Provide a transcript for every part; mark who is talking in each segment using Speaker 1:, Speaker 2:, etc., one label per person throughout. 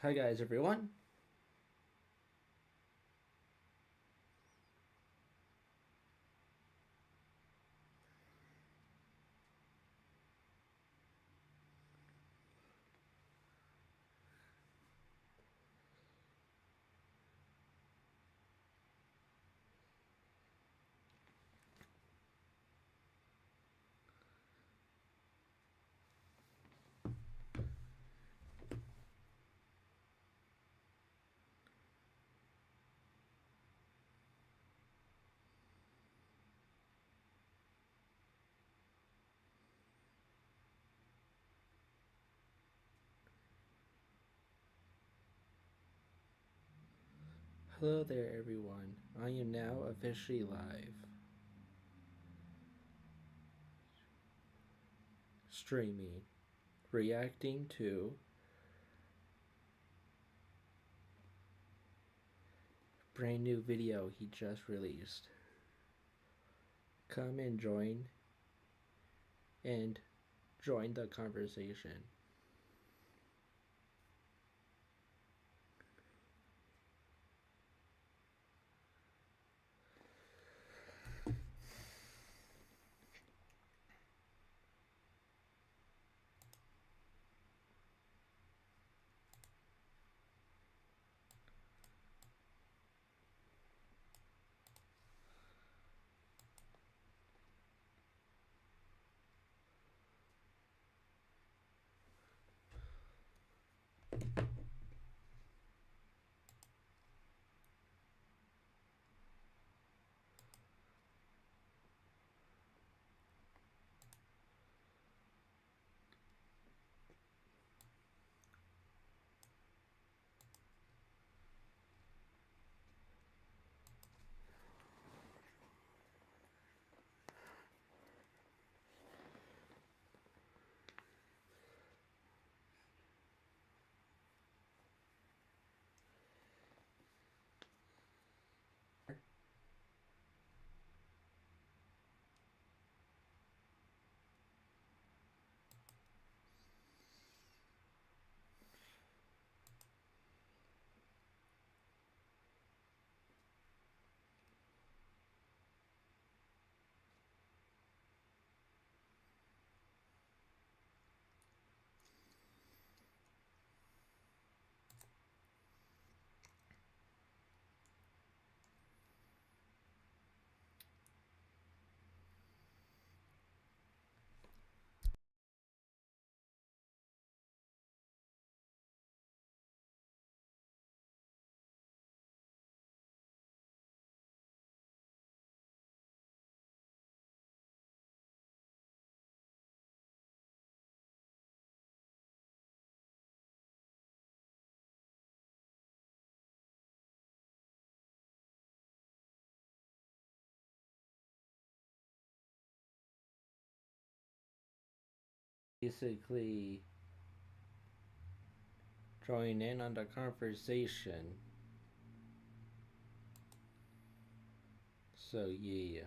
Speaker 1: Hi guys, everyone. Hello there, everyone. I am now officially live streaming, reacting to brand new video he just released. Come and join the conversation. Basically, join in on the conversation. So, yeah.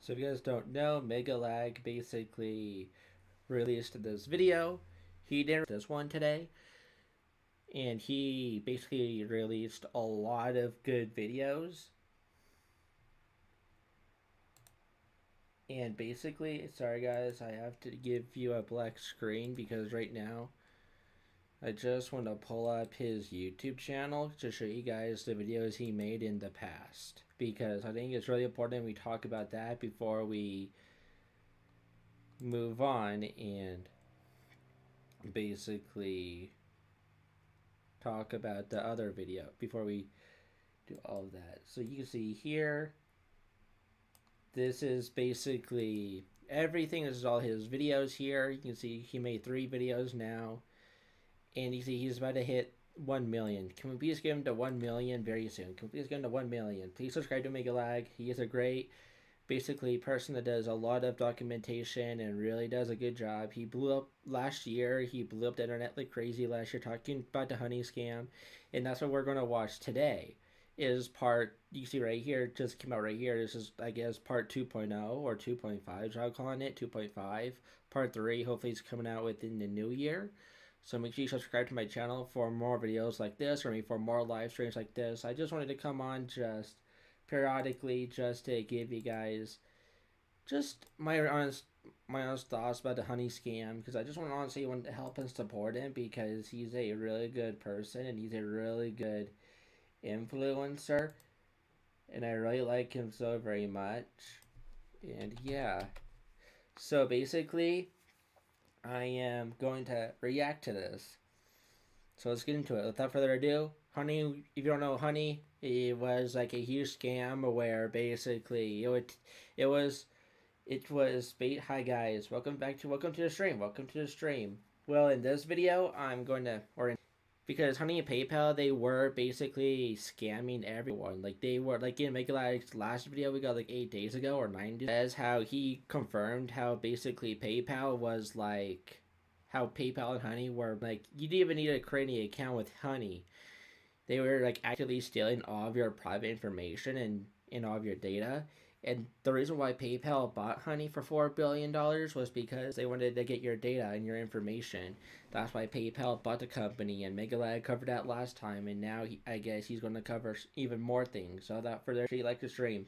Speaker 1: So, if you guys don't know, MegaLag basically released this video. He did this one today, and he basically released a lot of good videos. And basically, sorry guys, I have to give you a black screen because right now I just want to pull up his YouTube channel to show you guys the videos he made in the past, because I think it's really important we talk about that before we move on and basically talk about the other video before we do all of that. So you can see here, this is basically everything. This is all his videos here. You can see he made 3 videos now, and you see he's about to hit 1 million. Can we please get him to 1 million very soon? Can we please get him to 1 million? Please subscribe to MegaLag. He is a great, basically, person that does a lot of documentation and really does a good job. He blew up last year. He blew up the internet like crazy last year talking about the honey scam. And that's what we're going to watch today. Is part, you see right here, just came out right here. This is, I guess, part 2.0 or 2.5, so I'm calling it 2.5. Part 3, hopefully, it's coming out within the new year. So make sure you subscribe to my channel for more videos like this, or maybe for more live streams like this. I just wanted to come on just periodically just to give you guys just my honest thoughts about the honey scam, because I just honestly want to help and support him because he's a really good person and he's a really good influencer, and I really like him so very much. And yeah, so basically I am going to react to this, so let's get into it. Without further ado, honey, if you don't know honey, it was like a huge scam where basically it was hi guys, welcome to the stream. Well, in this video I'm going to, because Honey and PayPal, they were basically scamming everyone. Like, they were, like, in MegaLag's last video we got, like, 8 days ago, or 9 days, as how he confirmed how basically PayPal was, like, how PayPal and Honey were, like, you didn't even need to create an account with Honey. They were, like, actively stealing all of your private information and all of your data. And the reason why PayPal bought Honey for $4 billion was because they wanted to get your data and your information. That's why PayPal bought the company, and MegaLag covered that last time, and now I guess he's going to cover even more things. So without further ado, like the stream.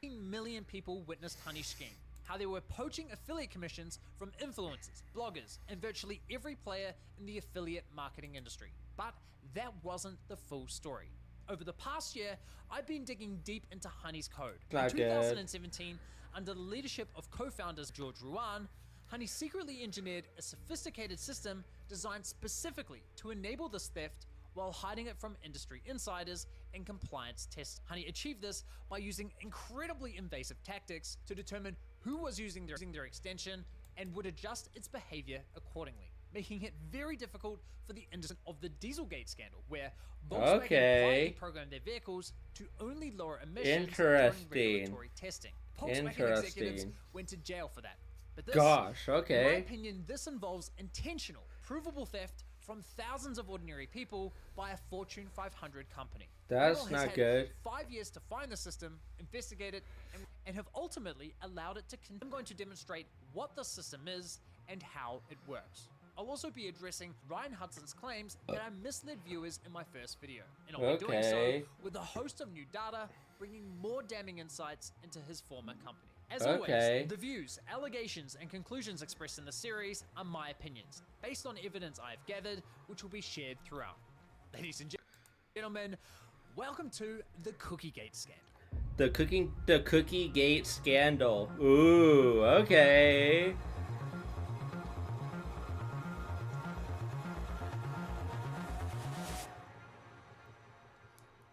Speaker 2: 1 million people witnessed Honey's scheme. How they were poaching affiliate commissions from influencers, bloggers, and virtually every player in the affiliate marketing industry. But that wasn't the full story. Over the past year, I've been digging deep into Honey's code. In 2017, under the leadership of co-founders George Ruan, Honey secretly engineered a sophisticated system designed specifically to enable this theft while hiding it from industry insiders and compliance tests. Honey achieved this by using incredibly invasive tactics to determine who was using their extension and would adjust its behavior accordingly, making it very difficult for the industry of the Dieselgate scandal, where Volkswagen quietly programmed their vehicles to only lower emissions during regulatory testing. Volkswagen executives went to jail for that. But this, in my opinion, this involves intentional, provable theft from thousands of ordinary people by a Fortune 500 company.
Speaker 1: That's not good.
Speaker 2: 5 years to find the system, investigate it, and have ultimately allowed it to continue. I'm going to demonstrate what the system is and how it works. I'll also be addressing Ryan Hudson's claims that I misled viewers in my first video, and I'll be doing so with a host of new data, bringing more damning insights into his former company. As always, the views, allegations, and conclusions expressed in the series are my opinions, based on evidence I've gathered, which will be shared throughout. Ladies and gentlemen, welcome to the Cookiegate scandal.
Speaker 1: The Cookiegate scandal. Ooh, okay.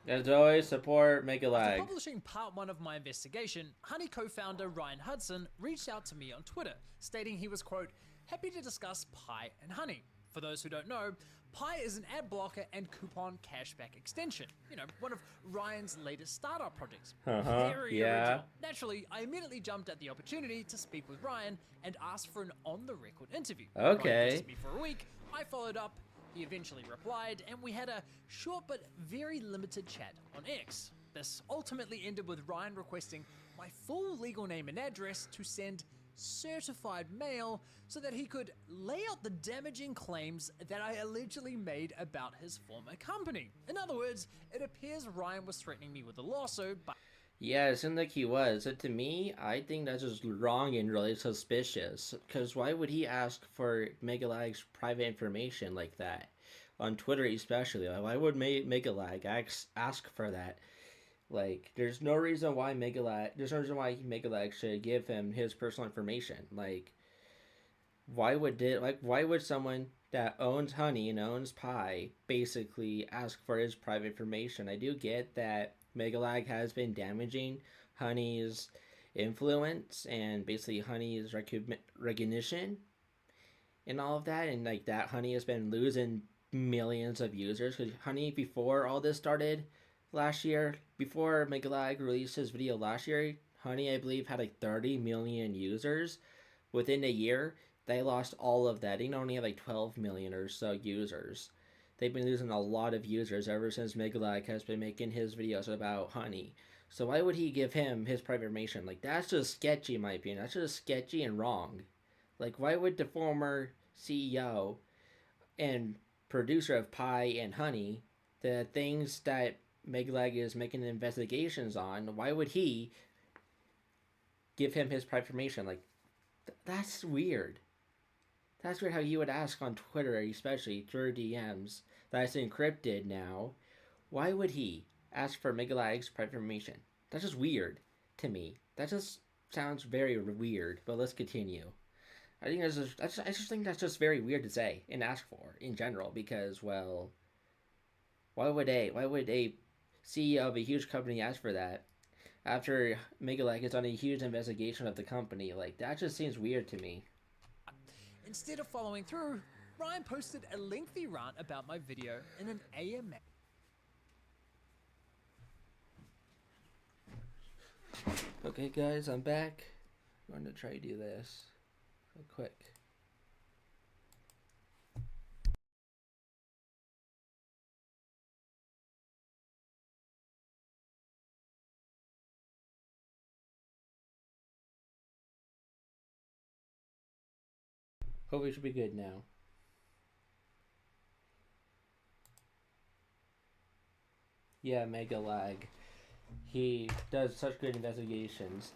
Speaker 1: As always, support MegaLag.
Speaker 2: After publishing part 1 of my investigation, Honey co-founder Ryan Hudson reached out to me on Twitter, stating he was, quote, happy to discuss Pi and Honey. For those who don't know, Pi is an ad blocker and coupon cashback extension. You know, one of Ryan's latest startup projects. Very original. Naturally, I immediately jumped at the opportunity to speak with Ryan and asked for an on-the-record interview. Ryan visited me for a week. I followed up. He eventually replied, and we had a short but very limited chat on X. This ultimately ended with Ryan requesting my full legal name and address to send certified mail so that he could lay out the damaging claims that I allegedly made about his former company. In other words, it appears Ryan was threatening me with a lawsuit, but
Speaker 1: yeah, it seemed like he was. So to me, I think that's just wrong and really suspicious. Because why would he ask for MegaLag's private information like that? On Twitter especially. Like, why would MegaLag ask for that? Like, there's no reason why MegaLag should give him his personal information. Like, why would someone that owns Honey and owns Pi basically ask for his private information? I do get that MegaLag has been damaging Honey's influence and basically Honey's recognition and all of that, and like that Honey has been losing millions of users. Because Honey, before all this started last year, before MegaLag released his video last year, Honey, I believe, had like 30 million users. Within a year, they lost all of that. They only have like 12 million or so users. They've been losing a lot of users ever since MegaLag has been making his videos about Honey. So why would he give him his private information? Like, that's just sketchy in my opinion. That's just sketchy and wrong. Like, why would the former CEO and producer of Pie and Honey, the things that MegLag is making investigations on, why would he give him his private information? Like, that's weird. That's weird how you would ask on Twitter, especially through DMs, that's encrypted now. Why would he ask for MegaLag's private information? That's just weird to me. That just sounds very weird. But let's continue. I just think that's just very weird to say and ask for in general, because, well, why would a CEO of a huge company ask for that after MegaLag has done a huge investigation of the company? Like, that just seems weird to me.
Speaker 2: Instead of following through, Ryan posted a lengthy rant about my video in an AMA.
Speaker 1: Okay guys, I'm back. I'm going to try to do this real quick. Hope we should be good now. Yeah, MegaLag. He does such good investigations.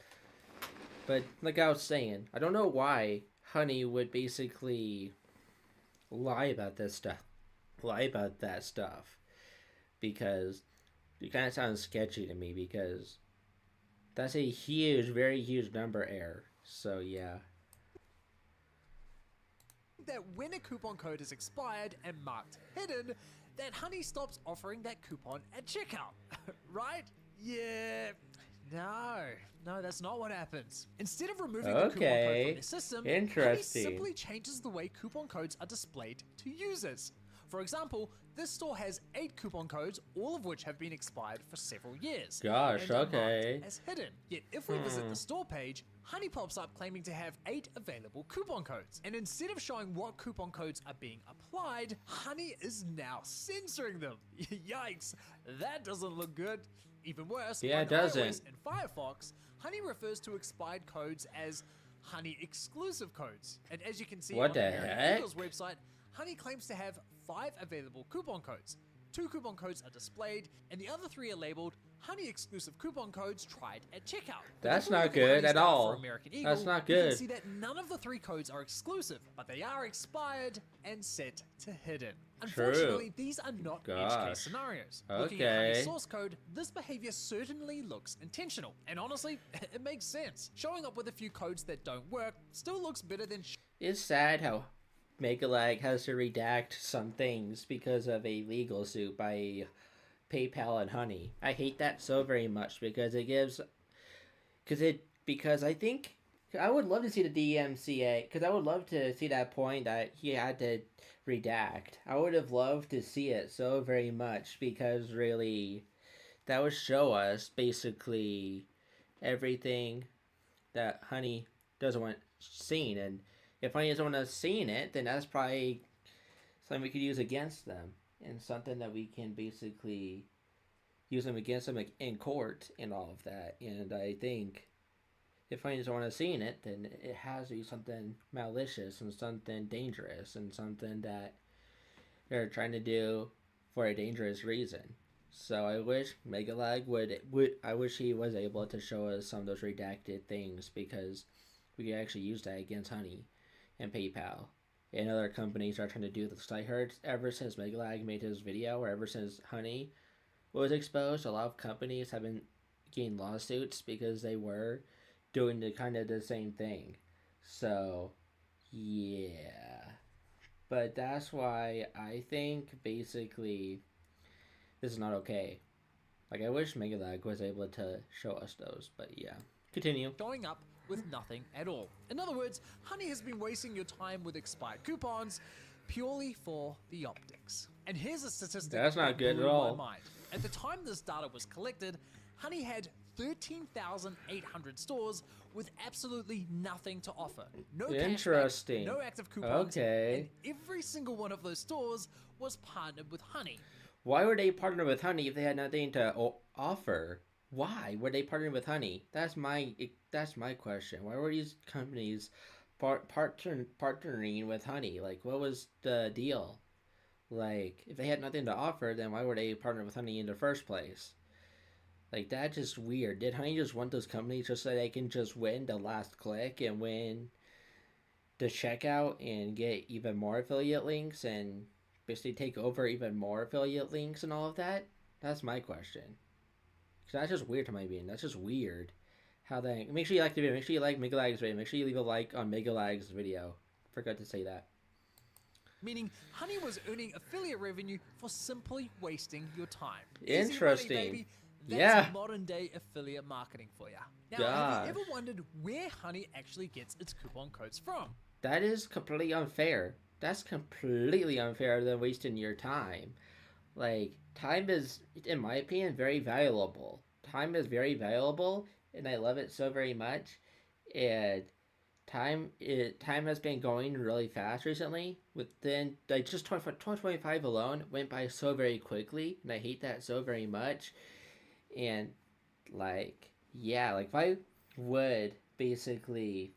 Speaker 1: But like I was saying, I don't know why Honey would basically lie about this stuff. Lie about that stuff. Because it kind of sounds sketchy to me, because that's a huge, very huge number error. So yeah.
Speaker 2: That when a coupon code is expired and marked hidden, that Honey stops offering that coupon at checkout. Right? Yeah. No, that's not what happens. Instead of removing the coupon code from the system, Honey simply changes the way coupon codes are displayed to users. For example, this store has 8 coupon codes, all of which have been expired for several years.
Speaker 1: Gosh,
Speaker 2: and are
Speaker 1: okay.
Speaker 2: marked as hidden. Yet if we visit the store page, Honey pops up claiming to have 8 available coupon codes. And instead of showing what coupon codes are being applied, Honey is now censoring them. Yikes, that doesn't look good. Even worse,
Speaker 1: yeah,
Speaker 2: on
Speaker 1: it doesn't.
Speaker 2: iOS and Firefox, Honey refers to expired codes as Honey exclusive codes. And as you can see
Speaker 1: what
Speaker 2: on
Speaker 1: the heck?
Speaker 2: Google's website, Honey claims to have 5 available coupon codes. 2 coupon codes are displayed, and the other 3 are labeled Honey exclusive coupon codes tried at checkout.
Speaker 1: That's not good at all. That's not good.
Speaker 2: You can see that none of the 3 codes are exclusive, but they are expired and set to hidden. Unfortunately, these are not edge case scenarios. Looking at Honey's source code, this behavior certainly looks intentional. And honestly, it makes sense. Showing up with a few codes that don't work still looks better than
Speaker 1: It's sad how MegaLag has to redact some things because of a legal suit by PayPal and Honey. I hate that so very much, because it gives, because I think I would love to see the DMCA, because I would love to see that point that he had to redact. I would have loved to see it so very much, because really that would show us basically everything that Honey doesn't want seen. And if Honey doesn't want us seeing it, then that's probably something we could use against them, and something that we can basically use them against them in court and all of that. And I think if Honey doesn't want us seeing it, then it has to be something malicious and something dangerous and something that they're trying to do for a dangerous reason. So I wish MegaLag I wish he was able to show us some of those redacted things, because we could actually use that against Honey and PayPal and other companies are trying to do this. I heard ever since MegLag made his video, or ever since Honey was exposed, a lot of companies have been getting lawsuits because they were doing the same thing. So yeah, but that's why I think basically this is not okay. Like, I wish MegaLag was able to show us those, but yeah. Continue.
Speaker 2: Showing up with nothing at all. In other words, Honey has been wasting your time with expired coupons, purely for the optics. And here's a statistic
Speaker 1: That's not
Speaker 2: that
Speaker 1: good
Speaker 2: blew
Speaker 1: at all.
Speaker 2: my mind. At the time this data was collected, Honey had 13,800 stores with absolutely nothing to offer. No
Speaker 1: Interesting.
Speaker 2: cashback, no active coupons,
Speaker 1: Okay.
Speaker 2: and every single one of those stores was partnered with Honey.
Speaker 1: Why would they partner with Honey if they had nothing to offer? Why would they partner with Honey? That's my question. Why were these companies partnering with Honey? Like, what was the deal? Like, if they had nothing to offer, then why would they partner with Honey in the first place? Like, that's just weird. Did Honey just want those companies just so they can just win the last click and win the checkout and get even more affiliate links and basically take over even more affiliate links and all of that? That's my question. Because that's just weird to my being. That's just weird. How they... Make sure you like the video. Make sure you like MegaLag's video. Make sure you leave a like on MegaLag's video. Forgot to say that.
Speaker 2: Meaning, Honey was earning affiliate revenue for simply wasting your time.
Speaker 1: Interesting.
Speaker 2: Easy money, baby. That's
Speaker 1: Yeah.
Speaker 2: modern day affiliate marketing for you. Now,
Speaker 1: Gosh.
Speaker 2: have you ever wondered where Honey actually gets its coupon codes from?
Speaker 1: That is completely unfair. That's completely unfair than wasting your time. Like, time is, in my opinion, very valuable. Time is very valuable, and I love it so very much. And time has been going really fast recently. Within, like, just 2025 alone went by so very quickly, and I hate that so very much. And, like, yeah, like, why would, basically,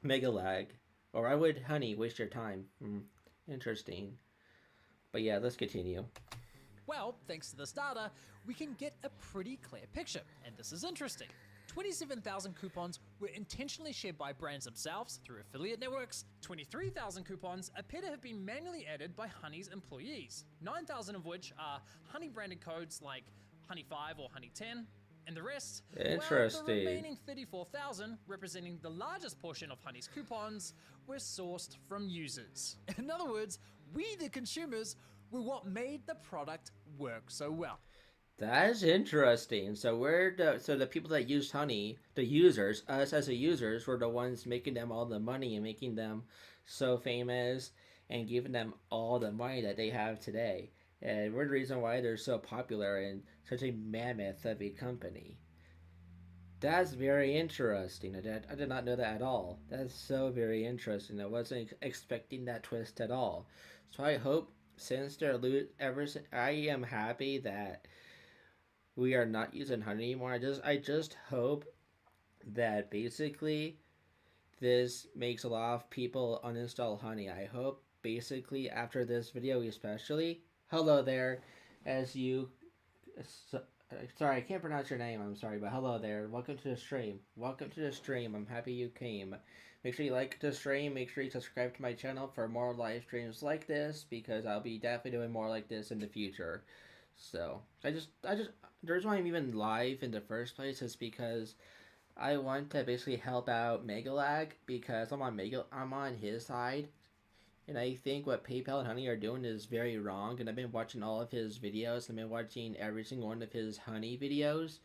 Speaker 1: MegaLag, or why would Honey waste your time? Interesting. But yeah, let's continue.
Speaker 2: Well, thanks to this data, we can get a pretty clear picture, and this is interesting. 27,000 coupons were intentionally shared by brands themselves through affiliate networks. 23,000 coupons appear to have been manually added by Honey's employees, 9,000 of which are Honey branded codes like Honey 5 or Honey 10. And the rest,
Speaker 1: Interesting.
Speaker 2: well, the remaining 34,000, representing the largest portion of Honey's coupons, were sourced from users. In other words, we the consumers were what made the product work so well.
Speaker 1: That is interesting. So the people that used Honey, the users, us as the users, were the ones making them all the money and making them so famous and giving them all the money that they have today. And we're the reason why they're so popular and such a mammoth of a company. That's very interesting. I did not know that at all. That's so very interesting. I wasn't expecting that twist at all. So I hope since they're I am happy that we are not using Honey anymore. I just hope that basically this makes a lot of people uninstall Honey. I hope basically after this video especially. Hello there, sorry, I can't pronounce your name, I'm sorry, but hello there. Welcome to the stream. Welcome to the stream. I'm happy you came. Make sure you like the stream. Make sure you subscribe to my channel for more live streams like this, because I'll be definitely doing more like this in the future. So, the reason why I'm even live in the first place is because I want to basically help out MegaLag, because I'm on his side. And I think what PayPal and Honey are doing is very wrong. And I've been watching all of his videos. I've been watching every single one of his Honey videos.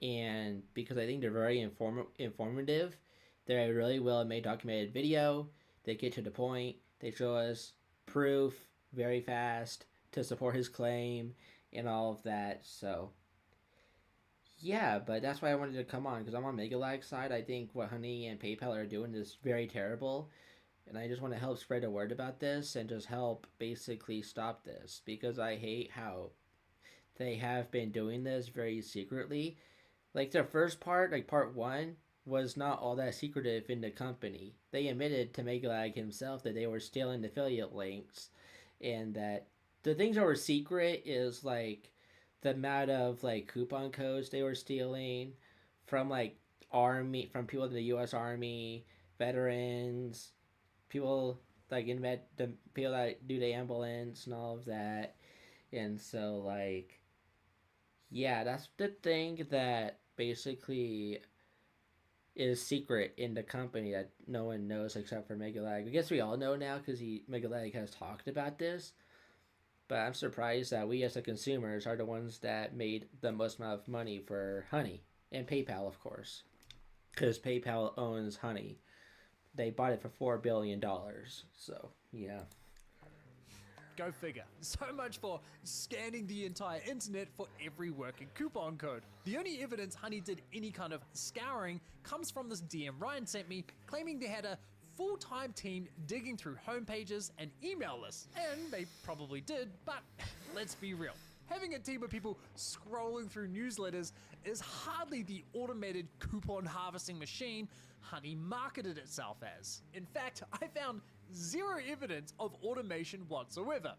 Speaker 1: And because I think they're very informative, they're a really well made documented video. They get to the point. They show us proof very fast to support his claim and all of that. So, yeah, but that's why I wanted to come on, because I'm on MegaLag's side. I think what Honey and PayPal are doing is very terrible. And I just want to help spread a word about this and just help basically stop this, because I hate how they have been doing this very secretly. Like their first part, like part 1, was not all that secretive in the company. They admitted to MegLag himself that they were stealing affiliate links, and that the things that were secret is like the amount of like coupon codes they were stealing from like from people in the U.S. Army, veterans, people like the people that do the ambulance and all of that. And so like, yeah, that's the thing that basically is secret in the company that no one knows except for MegaLag. I guess we all know now because MegaLag has talked about this. But I'm surprised that we as the consumers are the ones that made the most amount of money for Honey. And PayPal, of course. Because PayPal owns Honey. They bought it for $4 billion. So, yeah.
Speaker 2: Go figure. So much for scanning the entire internet for every working coupon code. The only evidence Honey did any kind of scouring comes from this DM Ryan sent me, claiming they had a full-time team digging through homepages and email lists. And they probably did, but let's be real. Having a team of people scrolling through newsletters is hardly the automated coupon harvesting machine Honey marketed itself as. In fact, I found zero evidence of automation whatsoever.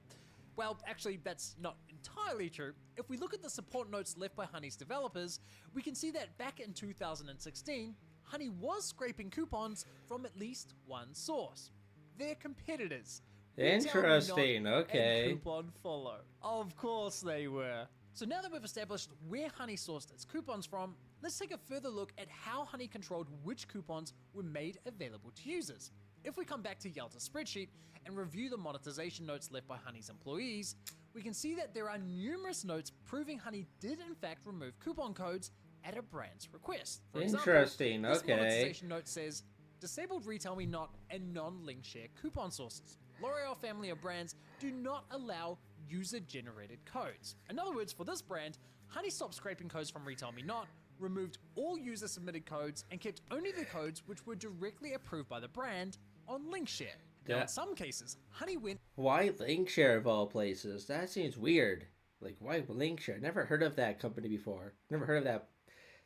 Speaker 2: Well, actually, that's not entirely true. If we look at the support notes left by Honey's developers, we can see that back in 2016, Honey was scraping coupons from at least one source. Their competitors.
Speaker 1: Interesting, okay.
Speaker 2: And Coupon Follow. Of course they were. So now that we've established where Honey sourced its coupons from, let's take a further look at how Honey controlled which coupons were made available to users. If we come back to Yelta's spreadsheet and review the monetization notes left by Honey's employees, we can see that there are numerous notes proving Honey did in fact remove coupon codes at a brand's request. For
Speaker 1: Interesting,
Speaker 2: example, this
Speaker 1: okay.
Speaker 2: monetization note says, disabled Retail Me Not and non-link share coupon sources. L'Oreal family of brands do not allow user-generated codes. In other words, for this brand, Honey stopped scraping codes from Retail Me Not, removed all user-submitted codes, and kept only the codes which were directly approved by the brand on Linkshare. Now, in some cases, Honey went...
Speaker 1: Why Linkshare of all places? That seems weird. Like, why Linkshare? Never heard of that company before. Never heard of that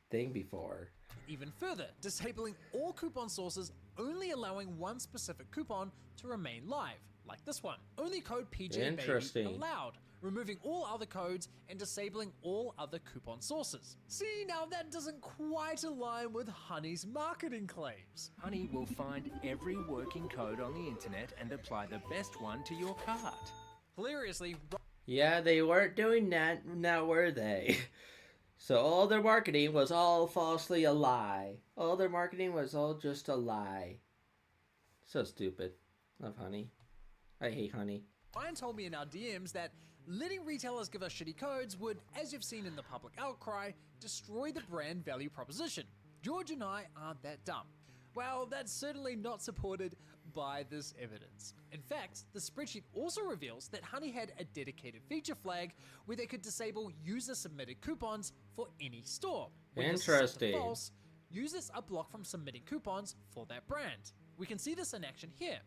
Speaker 1: thing before.
Speaker 2: Even further, disabling all coupon sources, only allowing one specific coupon to remain live, like this one. Only code PJ Baby allowed, removing all other codes and disabling all other coupon sources. See, now that doesn't quite align with Honey's marketing claims.
Speaker 3: Honey will find every working code on the internet and apply the best one to your cart.
Speaker 2: Hilariously,
Speaker 1: yeah, they weren't doing that, now were they? So all their marketing was all falsely a lie. All their marketing was all just a lie. So stupid. Love Honey. I hate Honey.
Speaker 2: Ryan told me in our DMs that letting retailers give us shitty codes would, as you've seen in the public outcry, destroy the brand value proposition. George and I aren't that dumb. Well, that's certainly not supported by this evidence. In fact, the spreadsheet also reveals that Honey had a dedicated feature flag where they could disable user-submitted coupons for any store. When this is set to false, users are blocked from submitting coupons for that brand. We can see this in action here.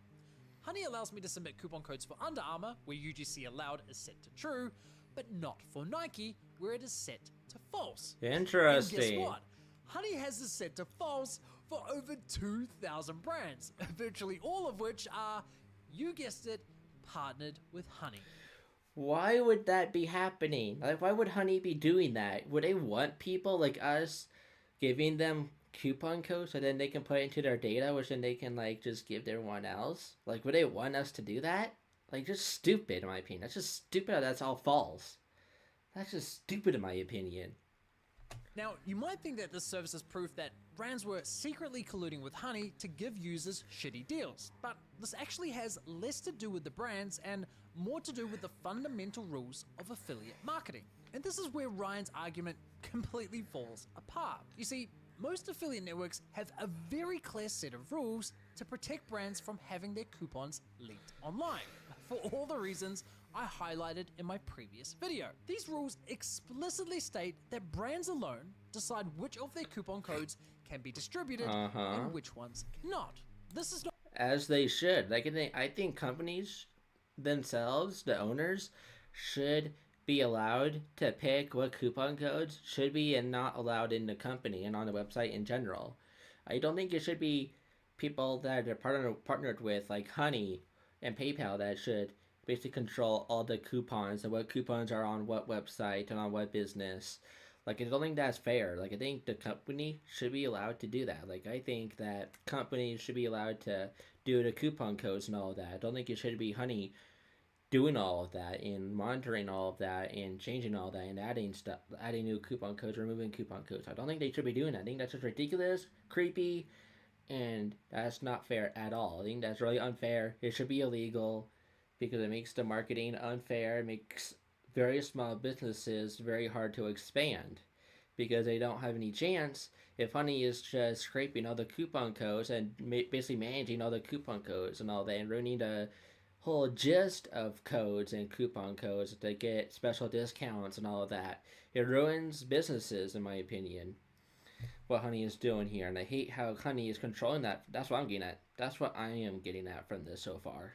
Speaker 2: Honey allows me to submit coupon codes for Under Armour, where UGC allowed is set to true, but not for Nike, where it is set to false.
Speaker 1: Interesting.
Speaker 2: And guess what? Honey has this set to false for over 2,000 brands, virtually all of which are, you guessed it, partnered with Honey.
Speaker 1: Why would that be happening? Like, why would Honey be doing that? Would they want people like us giving them coupon codes so then they can put it into their data, which then they can like just give to everyone else? Like, would they want us to do that? Like, just stupid in my opinion. That's just stupid. That's all false. That's just stupid in my opinion.
Speaker 2: Now, you might think that this service is proof that brands were secretly colluding with Honey to give users shitty deals, but this actually has less to do with the brands and more to do with the fundamental rules of affiliate marketing. And this is where Ryan's argument completely falls apart. You see, most affiliate networks have a very clear set of rules to protect brands from having their coupons leaked online, for all the reasons I highlighted in my previous video. These rules explicitly state that brands alone decide which of their coupon codes can be distributed and which ones cannot. This is not...
Speaker 1: As they should. Like, I think companies themselves, the owners, should be allowed to pick what coupon codes should be and not allowed in the company and on the website in general. I don't think it should be people that are partnered with, like Honey and PayPal, that should basically control all the coupons and what coupons are on what website and on what business. Like, I don't think that's fair. Like, I think the company should be allowed to do that. Like, I think that companies should be allowed to do the coupon codes and all of that. I don't think it should be Honey doing all of that and monitoring all of that and changing all that and adding stuff, adding new coupon codes, removing coupon codes. I don't think they should be doing that. I think that's just ridiculous, creepy, and that's not fair at all. I think that's really unfair. It should be illegal because it makes the marketing unfair. It makes very small businesses very hard to expand because they don't have any chance if Honey is just scraping all the coupon codes and basically managing all the coupon codes and all that and ruining the whole gist of codes and coupon codes to get special discounts and all of that. It ruins businesses, in my opinion, what Honey is doing here. And I hate how Honey is controlling that. That's what I'm getting at. That's what I am getting at from this so far.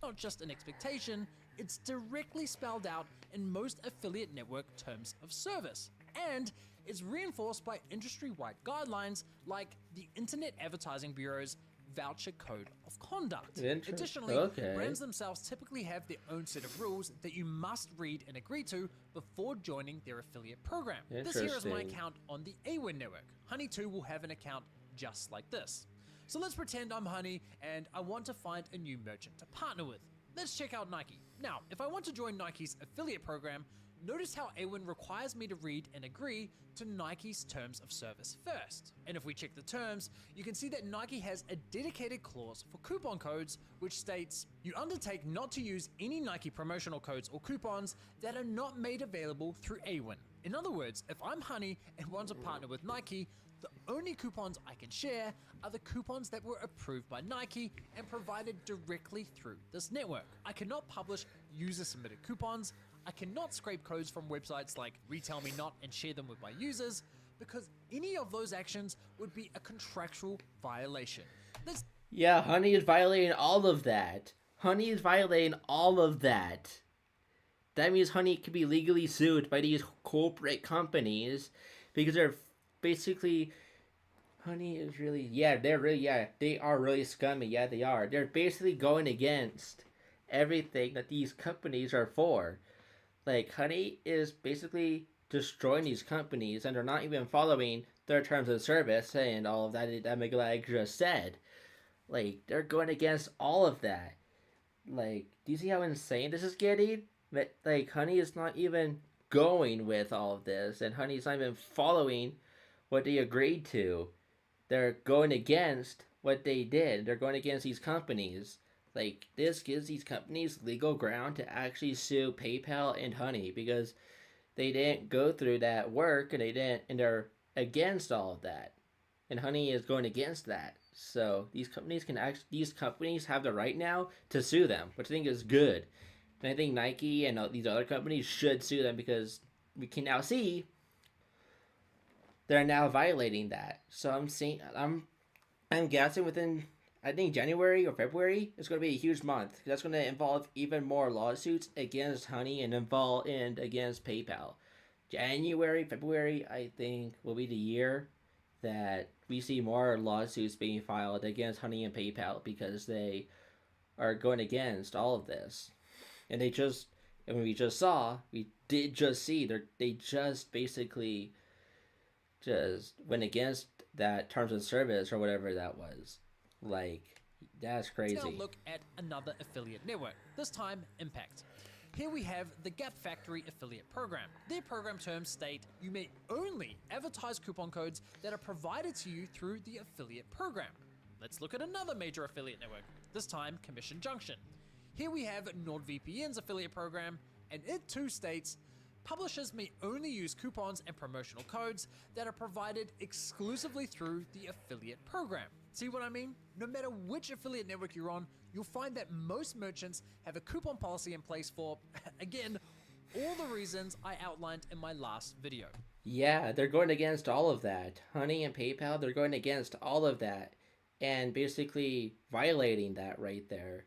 Speaker 2: Not just an expectation, it's directly spelled out in most affiliate network terms of service. And it's reinforced by industry-wide guidelines like the Internet Advertising Bureau's Voucher Code of Conduct. Additionally, brands themselves typically have their own set of rules that you must read and agree to before joining their affiliate program. This here is my account on the AWIN network. Honey too will have an account just like this. So let's pretend I'm Honey and I want to find a new merchant to partner with. Let's check out Nike. Now, if I want to join Nike's affiliate program, notice how AWIN requires me to read and agree to Nike's terms of service first. And if we check the terms, you can see that Nike has a dedicated clause for coupon codes, which states, you undertake not to use any Nike promotional codes or coupons that are not made available through AWIN. In other words, if I'm Honey and want to partner with Nike, the only coupons I can share are the coupons that were approved by Nike and provided directly through this network. I cannot publish user-submitted coupons. I cannot scrape codes from websites like RetailMeNot and share them with my users, because any of those actions would be a contractual violation.
Speaker 1: Yeah, Honey is violating all of that. Honey is violating all of that. That means Honey could be legally sued by these corporate companies because they're basically, Honey is really, they are really scummy. Yeah, they are. They're basically going against everything that these companies are for. Like, Honey is basically destroying these companies, and they're not even following their terms of service and all of that MegaLag just said. Like, they're going against all of that. Like, do you see how insane this is getting? Like, Honey is not even going with all of this, and Honey's not even following what they agreed to. They're going against what they did. They're going against these companies. Like, this gives these companies legal ground to actually sue PayPal and Honey because they didn't go through that work and they're against all of that. And Honey is going against that. So these companies have the right now to sue them, which I think is good. And I think Nike and these other companies should sue them because we can now see they're now violating that. So I'm guessing within, I think, January or February is going to be a huge month. That's going to involve even more lawsuits against Honey and against PayPal. January, February, I think, will be the year that we see more lawsuits being filed against Honey and PayPal because they are going against all of this. And we did just see, they just basically just went against that terms of service or whatever that was. Like, that's crazy.
Speaker 2: Let's now look at another affiliate network, this time Impact. Here we have the Gap Factory affiliate program. Their program terms state you may only advertise coupon codes that are provided to you through the affiliate program. Let's look at another major affiliate network, this time Commission Junction. Here we have NordVPN's affiliate program, and it too states publishers may only use coupons and promotional codes that are provided exclusively through the affiliate program. See what I mean? No matter which affiliate network you're on, you'll find that most merchants have a coupon policy in place for, again, all the reasons I outlined in my last video.
Speaker 1: Yeah, they're going against all of that. Honey and PayPal, they're going against all of that and basically violating that right there.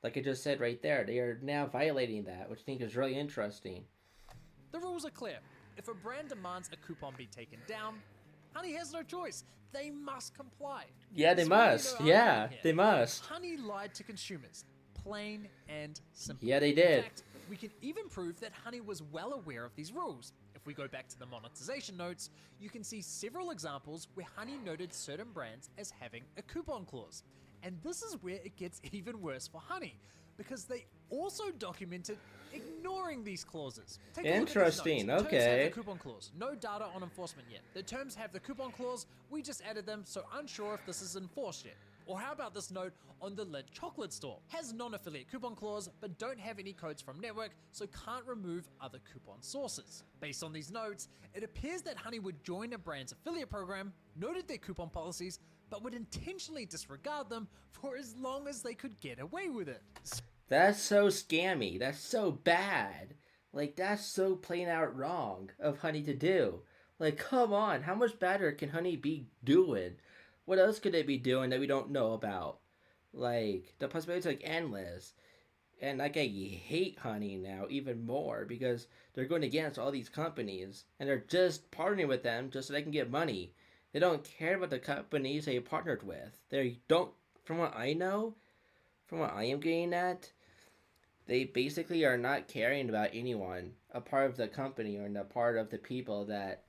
Speaker 1: Like I just said right there, they are now violating that, which I think is really interesting.
Speaker 2: The rules are clear. If a brand demands a coupon be taken down, Honey has no choice. They must comply.
Speaker 1: Yeah, they must. Yeah, they must.
Speaker 2: Honey lied to consumers. Plain and simple.
Speaker 1: Yeah, they did.
Speaker 2: In fact, we can even prove that Honey was well aware of these rules. If we go back to the monetization notes, you can see several examples where Honey noted certain brands as having a coupon clause. And this is where it gets even worse for Honey, because they also documented ignoring these clauses. Take a look at these notes.
Speaker 1: Interesting,
Speaker 2: The terms have
Speaker 1: okay.
Speaker 2: the coupon clause. No data on enforcement yet. The terms have the coupon clause. We just added them, so unsure if this is enforced yet. Or how about this note on the Lid chocolate store? Has non-affiliate coupon clause, but don't have any codes from network, so can't remove other coupon sources. Based on these notes, it appears that Honey would join a brand's affiliate program, noted their coupon policies, but would intentionally disregard them for as long as they could get away with it.
Speaker 1: That's so scammy. That's so bad. Like, that's so plain out wrong of Honey to do. Like, come on. How much better can Honey be doing? What else could they be doing that we don't know about? Like, the possibilities are like endless. And like, I hate Honey now even more because they're going against all these companies and they're just partnering with them just so they can get money. They don't care about the companies they partnered with. They don't, from what I know, from what I am getting at, they basically are not caring about anyone, a part of the company or a part of the people that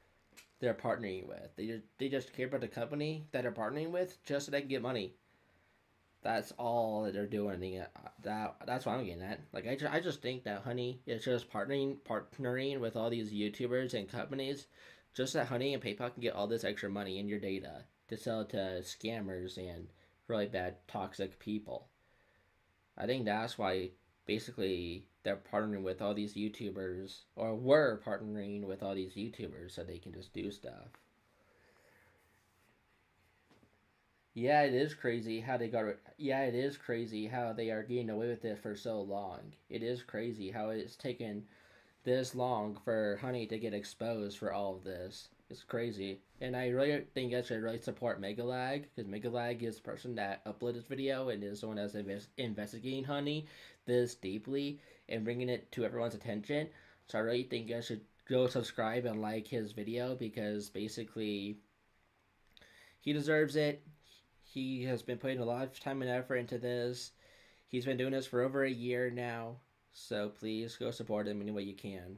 Speaker 1: they're partnering with. They just care about the company that they're partnering with just so they can get money. That's all that they're doing. That's what I'm getting at. Like, I just think that Honey is just partnering with all these YouTubers and companies, just so that Honey and PayPal can get all this extra money in your data to sell to scammers and really bad toxic people. I think that's why basically they're partnering with all these YouTubers, or were partnering with all these YouTubers so they can just do stuff. Yeah, it is crazy how they got. Yeah, it is crazy how they are getting away with it for so long. It is crazy how it's taken this long for Honey to get exposed for all of this. It's crazy. And I really think I should really support MegaLag, because MegaLag is the person that uploaded this video and is the one that's investigating Honey this deeply and bringing it to everyone's attention. So I really think I should go subscribe and like his video, because basically he deserves it. He has been putting a lot of time and effort into this. He's been doing this for over a year now. So please go support him any way you can.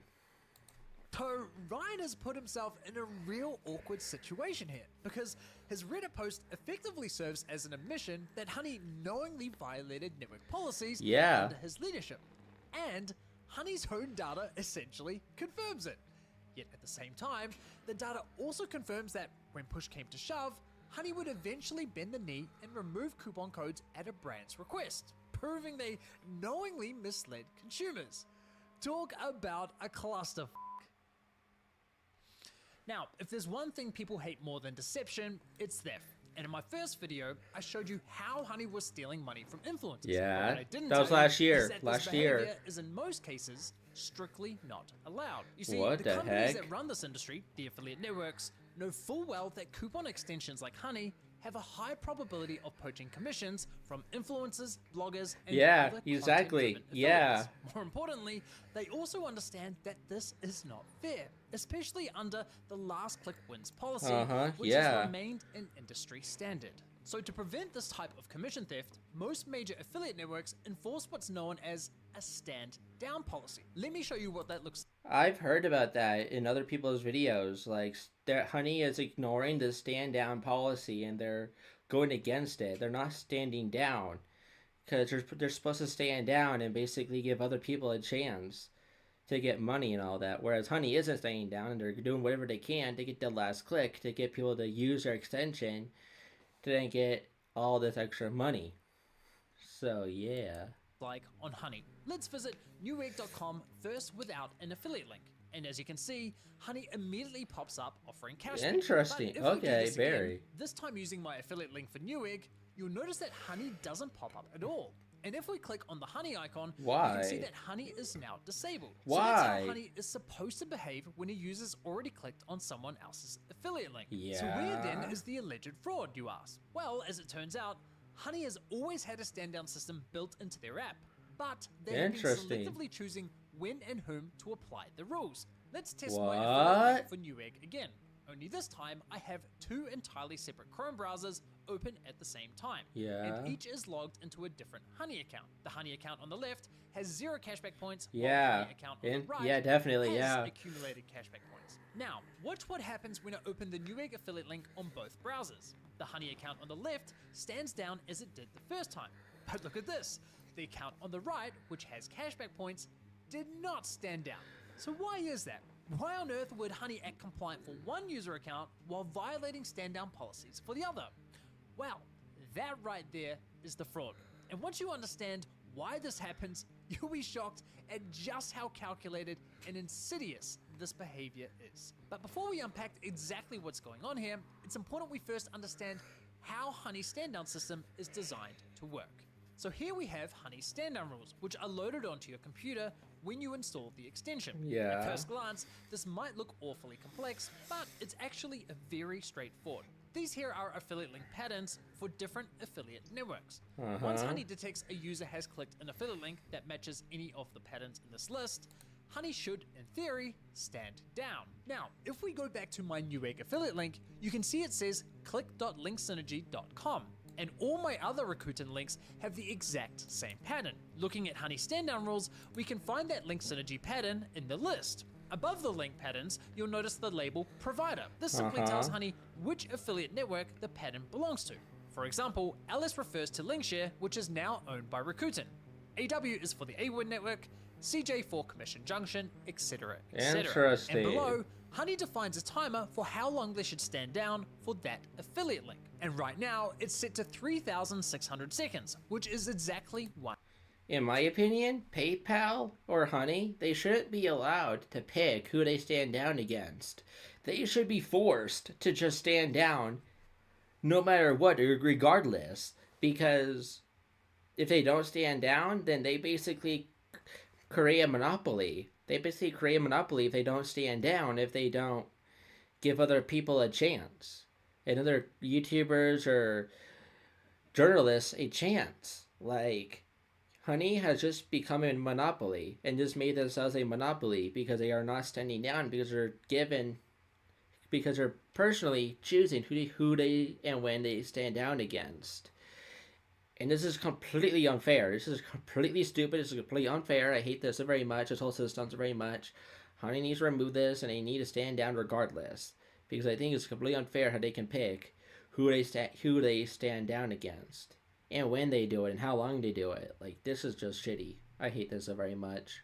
Speaker 2: So Ryan has put himself in a real awkward situation here, because his Reddit post effectively serves as an admission that Honey knowingly violated network policies under his leadership. And Honey's own data essentially confirms it. Yet at the same time, the data also confirms that when push came to shove, Honey would eventually bend the knee and remove coupon codes at a brand's request, proving they knowingly misled consumers. Talk about a clusterfuck. Now, if there's one thing people hate more than deception, it's theft. And in my first video, I showed you how Honey was stealing money from influencers.
Speaker 1: Yeah,
Speaker 2: but what I didn't
Speaker 1: that was
Speaker 2: tell you
Speaker 1: last year.
Speaker 2: Is that
Speaker 1: Last
Speaker 2: this
Speaker 1: year
Speaker 2: behavior is in most cases strictly not allowed. You see,
Speaker 1: What
Speaker 2: the
Speaker 1: the
Speaker 2: companies
Speaker 1: heck?
Speaker 2: that run this industry, the affiliate networks, know full well that coupon extensions like Honey have a high probability of poaching commissions from influencers, bloggers, and
Speaker 1: Yeah,
Speaker 2: other
Speaker 1: exactly.
Speaker 2: content-driven
Speaker 1: Yeah.
Speaker 2: affiliates. More importantly, they also understand that this is not fair, especially under the last click wins policy, which has remained an industry standard. So to prevent this type of commission theft, most major affiliate networks enforce what's known as a stand down policy. Let me show you what that looks like.
Speaker 1: I've heard about that in other people's videos. Like, Honey is ignoring the stand down policy and they're going against it. They're not standing down because they're supposed to stand down and basically give other people a chance to get money and all that. Whereas Honey isn't staying down and they're doing whatever they can to get the last click to get people to use their extension to then get all this extra money. So yeah.
Speaker 2: Like on Honey. Let's visit newegg.com first without an affiliate link. And as you can see, Honey immediately pops up offering cash.
Speaker 1: Interesting. Okay, very.
Speaker 2: This time using my affiliate link for Newegg, you'll notice that Honey doesn't pop up at all. And if we click on the Honey icon, you can see that Honey is now disabled. So that's how Honey is supposed to behave when a user's already clicked on someone else's affiliate link. So where then is the alleged fraud, you ask? Well, as it turns out, Honey has always had a stand-down system built into their app, but they have been selectively choosing when and whom to apply the rules. Let's test my affiliate link for Newegg again. Only this time, I have two entirely separate Chrome browsers open at the same time. And each is logged into a different Honey account. The Honey account on the left has 0 cashback points, while the Honey account on the right has accumulated cashback points. Now, watch what happens when I open the Newegg affiliate link on both browsers. The Honey account on the left stands down as it did the first time. But look at this. The account on the right, which has cashback points, did not stand down. So why is that? Why on earth would Honey act compliant for one user account while violating stand-down policies for the other? Well, that right there is the fraud. And once you understand why this happens, you'll be shocked at just how calculated and insidious this behavior is. But before we unpack exactly what's going on here, it's important we first understand how Honey's stand-down system is designed to work. So here we have Honey's stand-down rules, which are loaded onto your computer when you install the extension.
Speaker 1: Yeah.
Speaker 2: At first glance, this might look awfully complex, but it's actually very straightforward. These here are affiliate link patterns for different affiliate networks. Once Honey detects a user has clicked an affiliate link that matches any of the patterns in this list, Honey should, in theory, stand down. Now, if we go back to my Newegg affiliate link, you can see it says click.linksynergy.com. And all my other Rakuten links have the exact same pattern. Looking at Honey stand-down rules, we can find that link synergy pattern in the list. Above the link patterns, you'll notice the label provider. This simply tells Honey which affiliate network the pattern belongs to. For example, LS refers to Linkshare, which is now owned by Rakuten. AW is for the AWIN network, CJ for Commission Junction, etc.
Speaker 1: Interesting.
Speaker 2: And below, Honey defines a timer for how long they should stand down for that affiliate link. And right now, it's set to 3,600 seconds, which is exactly 1.
Speaker 1: In my opinion, PayPal or Honey, they shouldn't be allowed to pick who they stand down against. They should be forced to just stand down no matter what, regardless. Because if they don't stand down, then they basically create a monopoly. They basically create a monopoly if they don't stand down, if they don't give other people a chance. And other YouTubers or journalists a chance. Like, Honey has just become a monopoly and just made themselves a monopoly because they are not standing down, because they're personally choosing who they and when they stand down against. And this is completely unfair. This is completely stupid. This is completely unfair. I hate this very much. This whole system very much. Honey needs to remove this, and they need to stand down regardless. Because I think it's completely unfair how they can pick who they stand down against. And when they do it, and how long they do it. Like, this is just shitty. I hate this so very much.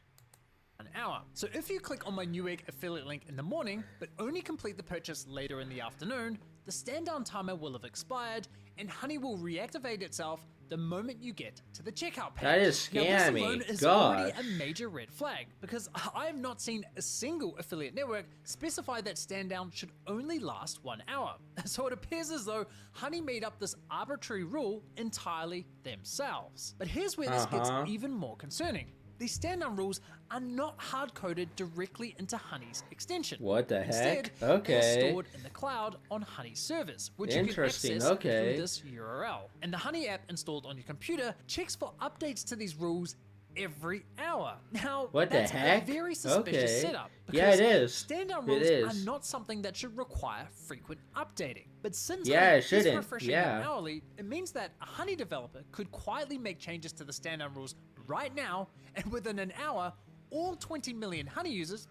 Speaker 2: An hour. So if you click on my Newegg affiliate link in the morning, but only complete the purchase later in the afternoon, the stand down timer will have expired, and Honey will reactivate itself the moment you get to the checkout page.
Speaker 1: That is scammy.
Speaker 2: Now, this alone is already a major red flag, because I have not seen a single affiliate network specify that stand down should only last 1 hour. So it appears as though Honey made up this arbitrary rule entirely themselves. But here's where this gets even more concerning. These stand-down rules are not hard-coded directly into Honey's extension.
Speaker 1: What the
Speaker 2: Instead,
Speaker 1: heck? Okay.
Speaker 2: they're stored in the cloud on Honey's servers, which you can access through this URL. And the Honey app installed on your computer checks for updates to these rules every hour. Now,
Speaker 1: what
Speaker 2: that's
Speaker 1: the heck?
Speaker 2: a very suspicious setup.
Speaker 1: Yeah, it is.
Speaker 2: Stand-down rules are not something that should require frequent updating. But since
Speaker 1: it
Speaker 2: Honey
Speaker 1: shouldn't.
Speaker 2: is refreshing them hourly, it means that a Honey developer could quietly make changes to the stand-down rules right now, and within an hour, all 20 million Honey users,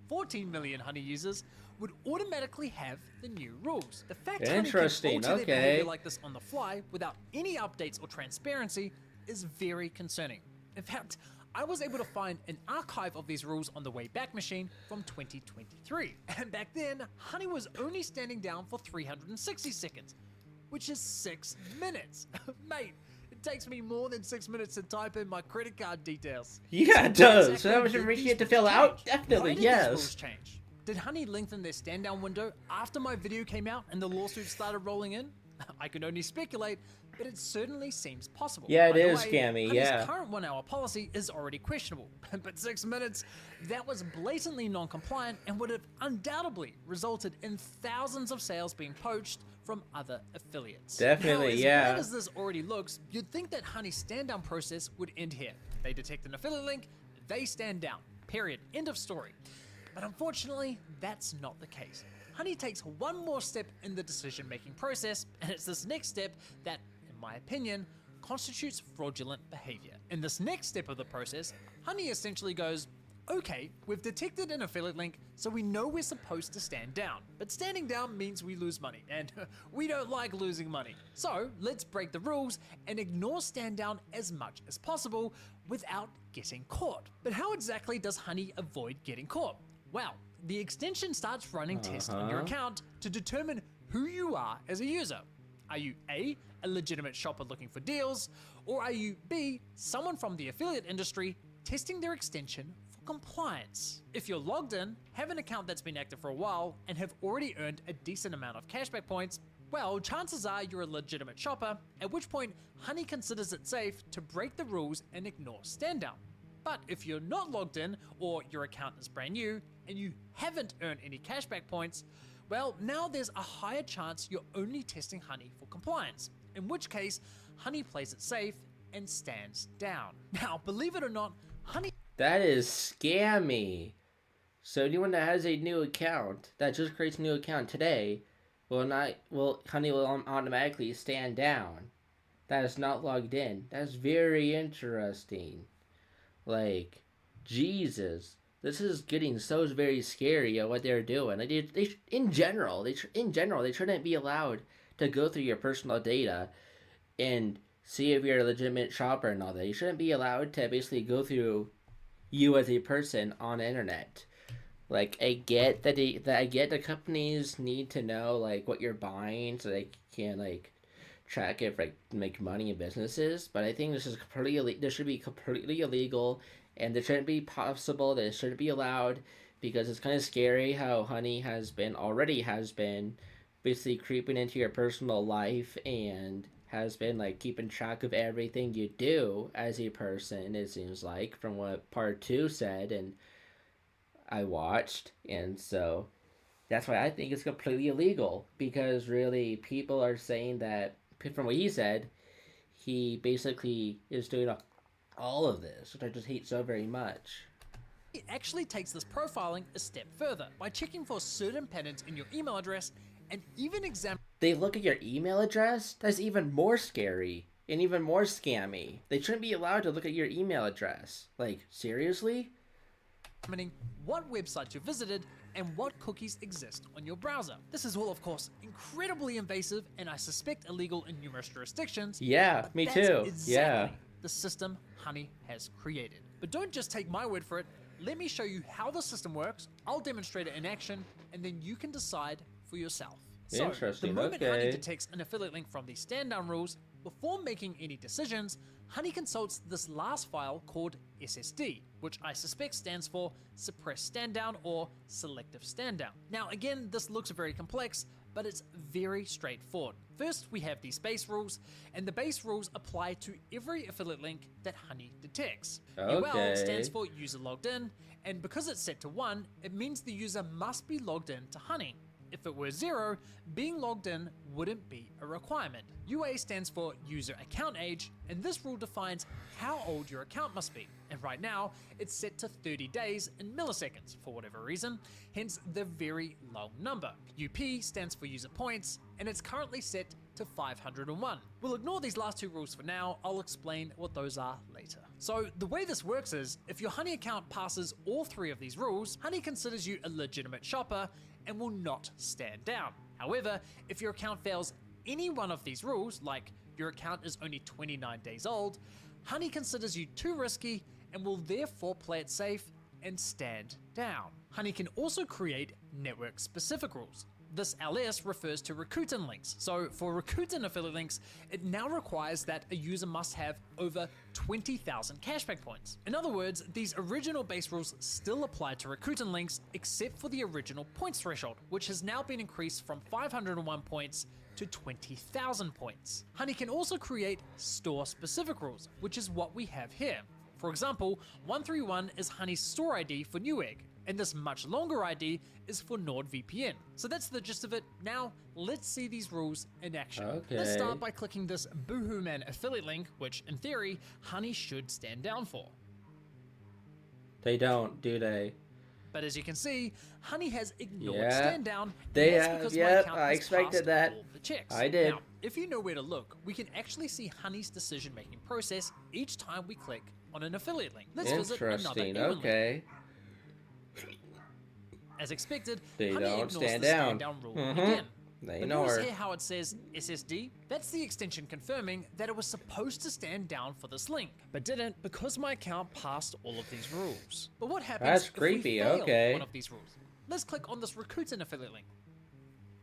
Speaker 2: 14 million Honey users, would automatically have the new rules. The fact Honey can alter their behavior like this on the fly without any updates or transparency is very concerning. In fact, I was able to find an archive of these rules on the Wayback Machine from 2023. And back then, Honey was only standing down for 360 seconds, which is 6 minutes. Mate, it takes me more than 6 minutes to type in my credit card details.
Speaker 1: Yeah, it does. So that was information to fill out? Definitely,
Speaker 2: Why did
Speaker 1: yes.
Speaker 2: these rules change? Did Honey lengthen their stand-down window after my video came out and the lawsuits started rolling in? I can only speculate, but it certainly seems possible.
Speaker 1: Yeah, it
Speaker 2: By the
Speaker 1: is
Speaker 2: way,
Speaker 1: scammy,
Speaker 2: Honey's current 1 hour policy is already questionable, but 6 minutes, that was blatantly non-compliant and would have undoubtedly resulted in thousands of sales being poached from other affiliates.
Speaker 1: Definitely,
Speaker 2: now, as
Speaker 1: yeah.
Speaker 2: bad as this already looks, you'd think that Honey's stand-down process would end here. They detect an affiliate link, they stand down. Period. End of story. But unfortunately, that's not the case. Honey takes one more step in the decision-making process, and it's this next step that, in my opinion, constitutes fraudulent behavior. In this next step of the process, Honey essentially goes, okay, we've detected an affiliate link, so we know we're supposed to stand down. But standing down means we lose money, and we don't like losing money. So let's break the rules and ignore stand down as much as possible without getting caught. But how exactly does Honey avoid getting caught? Well, the extension starts running tests on your account to determine who you are as a user. Are you A, a legitimate shopper looking for deals, or are you B, someone from the affiliate industry testing their extension for compliance? If you're logged in, have an account that's been active for a while, and have already earned a decent amount of cashback points, Well, chances are you're a legitimate shopper, at which point Honey considers it safe to break the rules and ignore stand down. But if you're not logged in, or your account is brand new, and you haven't earned any cashback points, well, now there's a higher chance you're only testing Honey for compliance, in which case Honey plays it safe and stands down. Now, believe it or not, Honey...
Speaker 1: That is scammy. So anyone that has a new account, that just creates a new account today, Honey will automatically stand down. That is not logged in. That's very interesting. Like, Jesus. This is getting so very scary at what they're doing. Like in general, they shouldn't be allowed to go through your personal data and see if you're a legitimate shopper and all that. You shouldn't be allowed to basically go through you as a person on the internet. Like, I get that the companies need to know like what you're buying so they can like track it, like make money in businesses. But I think this should be completely illegal, and this shouldn't be possible. This shouldn't be allowed, because it's kind of scary how Honey already has been basically creeping into your personal life and has been like keeping track of everything you do as a person. It seems like, from what part 2 said, and I watched, and so that's why I think it's completely illegal, because really people are saying that, from what he said, he basically is doing all of this, which I just hate so very much.
Speaker 2: It actually takes this profiling a step further by checking for certain patterns in your email address and even examine...
Speaker 1: They look at your email address? That's even more scary and even more scammy. They shouldn't be allowed to look at your email address. Like, seriously?
Speaker 2: Examining what websites you visited and what cookies exist on your browser. This is all, of course, incredibly invasive and I suspect illegal in numerous jurisdictions.
Speaker 1: Yeah, me too.
Speaker 2: Exactly
Speaker 1: yeah.
Speaker 2: The system Honey has created. But don't just take my word for it. Let me show you how the system works. I'll demonstrate it in action, and then you can decide for yourself. So,
Speaker 1: Interesting.
Speaker 2: the moment
Speaker 1: Okay.
Speaker 2: Honey detects an affiliate link from the stand down rules, before making any decisions, Honey consults this last file called SSD, which I suspect stands for Suppressed Stand Down or Selective Stand Down. Now again, this looks very complex, but it's very straightforward. First, we have these base rules, and the base rules apply to every affiliate link that Honey detects.
Speaker 1: Okay.
Speaker 2: UL stands for user logged in, and because it's set to 1, it means the user must be logged in to Honey. If it were 0, being logged in wouldn't be a requirement. UA stands for user account age, and this rule defines how old your account must be. And right now, it's set to 30 days in milliseconds for whatever reason, hence the very long number. UP stands for user points, and it's currently set to 501. We'll ignore these last 2 rules for now. I'll explain what those are later. So the way this works is, if your Honey account passes all 3 of these rules, Honey considers you a legitimate shopper and will not stand down. However, if your account fails any one of these rules, like your account is only 29 days old, Honey considers you too risky and will therefore play it safe and stand down. Honey can also create network-specific rules. This LS refers to Rakuten links. So for Rakuten affiliate links, it now requires that a user must have over 20,000 cashback points. In other words, these original base rules still apply to Rakuten links, except for the original points threshold, which has now been increased from 501 points to 20,000 points. Honey can also create store-specific rules, which is what we have here. For example, 131 is Honey's store ID for Newegg, and this much longer ID is for NordVPN. So that's the gist of it. Now, let's see these rules in action.
Speaker 1: Okay.
Speaker 2: Let's start by clicking this Boohooman affiliate link, which in theory, Honey should stand down for.
Speaker 1: They don't, do they?
Speaker 2: But as you can see, Honey has ignored
Speaker 1: Yeah.
Speaker 2: stand down.
Speaker 1: They
Speaker 2: and that's
Speaker 1: have,
Speaker 2: because
Speaker 1: yep,
Speaker 2: my account
Speaker 1: I
Speaker 2: has
Speaker 1: expected
Speaker 2: passed
Speaker 1: that.
Speaker 2: all the checks.
Speaker 1: I did.
Speaker 2: Now, if you know where to look, we can actually see Honey's decision-making process each time we click on an affiliate link. Let's visit another
Speaker 1: Interesting.
Speaker 2: email link.
Speaker 1: Okay.
Speaker 2: As expected,
Speaker 1: They
Speaker 2: Honey
Speaker 1: don't
Speaker 2: ignores
Speaker 1: stand
Speaker 2: the
Speaker 1: down.
Speaker 2: stand down rule
Speaker 1: Mhm.
Speaker 2: again.
Speaker 1: They
Speaker 2: But
Speaker 1: ignore.
Speaker 2: notice here how it says SSD? That's the extension confirming that it was supposed to stand down for this link, but didn't because my account passed all of these rules. But what happens
Speaker 1: That's
Speaker 2: if
Speaker 1: creepy,
Speaker 2: we fail
Speaker 1: okay.
Speaker 2: one of these rules? Let's click on this Rakuten affiliate link.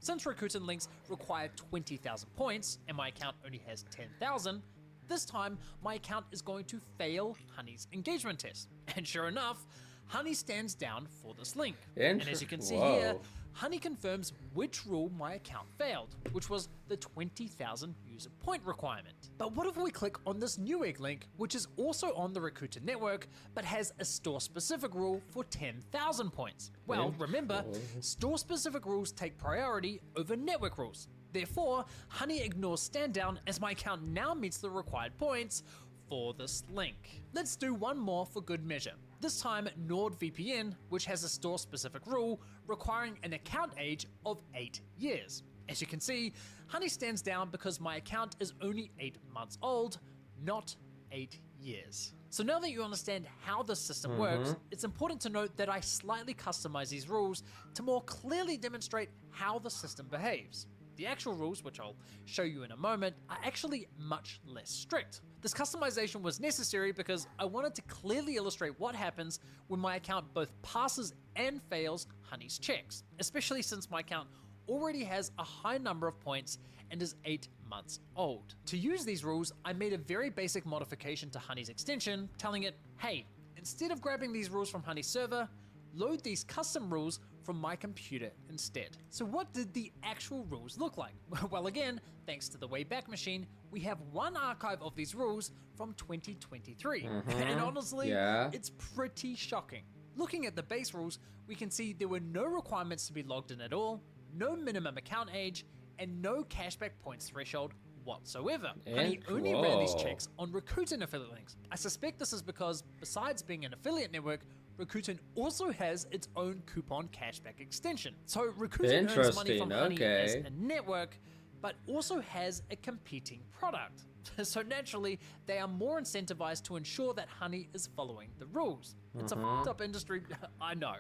Speaker 2: Since Rakuten links require 20,000 points and my account only has 10,000, this time my account is going to fail Honey's engagement test. And sure enough, Honey stands down for this link. And as you can see here, Honey confirms which rule my account failed, which was the 20,000 user point requirement. But what if we click on this Newegg link, which is also on the Rakuten network, but has a store-specific rule for 10,000 points? Well, remember, store-specific rules take priority over network rules. Therefore, Honey ignores stand down as my account now meets the required points for this link. Let's do one more for good measure. This time NordVPN, which has a store-specific rule requiring an account age of 8 years. As you can see, Honey stands down because my account is only 8 months old, not 8 years. So now that you understand how the system works, it's important to note that I slightly customize these rules to more clearly demonstrate how the system behaves. The actual rules, which I'll show you in a moment, are actually much less strict. This customization was necessary because I wanted to clearly illustrate what happens when my account both passes and fails Honey's checks, especially since my account already has a high number of points and is 8 months old. To use these rules, I made a very basic modification to Honey's extension, telling it, hey, instead of grabbing these rules from Honey's server, load these custom rules from my computer instead. So what did the actual rules look like? Well, again, thanks to the Wayback Machine, we have one archive of these rules from 2023. And honestly, it's pretty shocking. Looking at the base rules, we can see there were no requirements to be logged in at all, no minimum account age, and no cashback points threshold whatsoever. Honey only ran these checks on Rakuten affiliate links. I suspect this is because, besides being an affiliate network, Rakuten also has its own coupon cashback extension. So Rakuten earns money from Honey as a network, but also has a competing product. So naturally, they are more incentivized to ensure that Honey is following the rules. It's a fucked up industry, I know.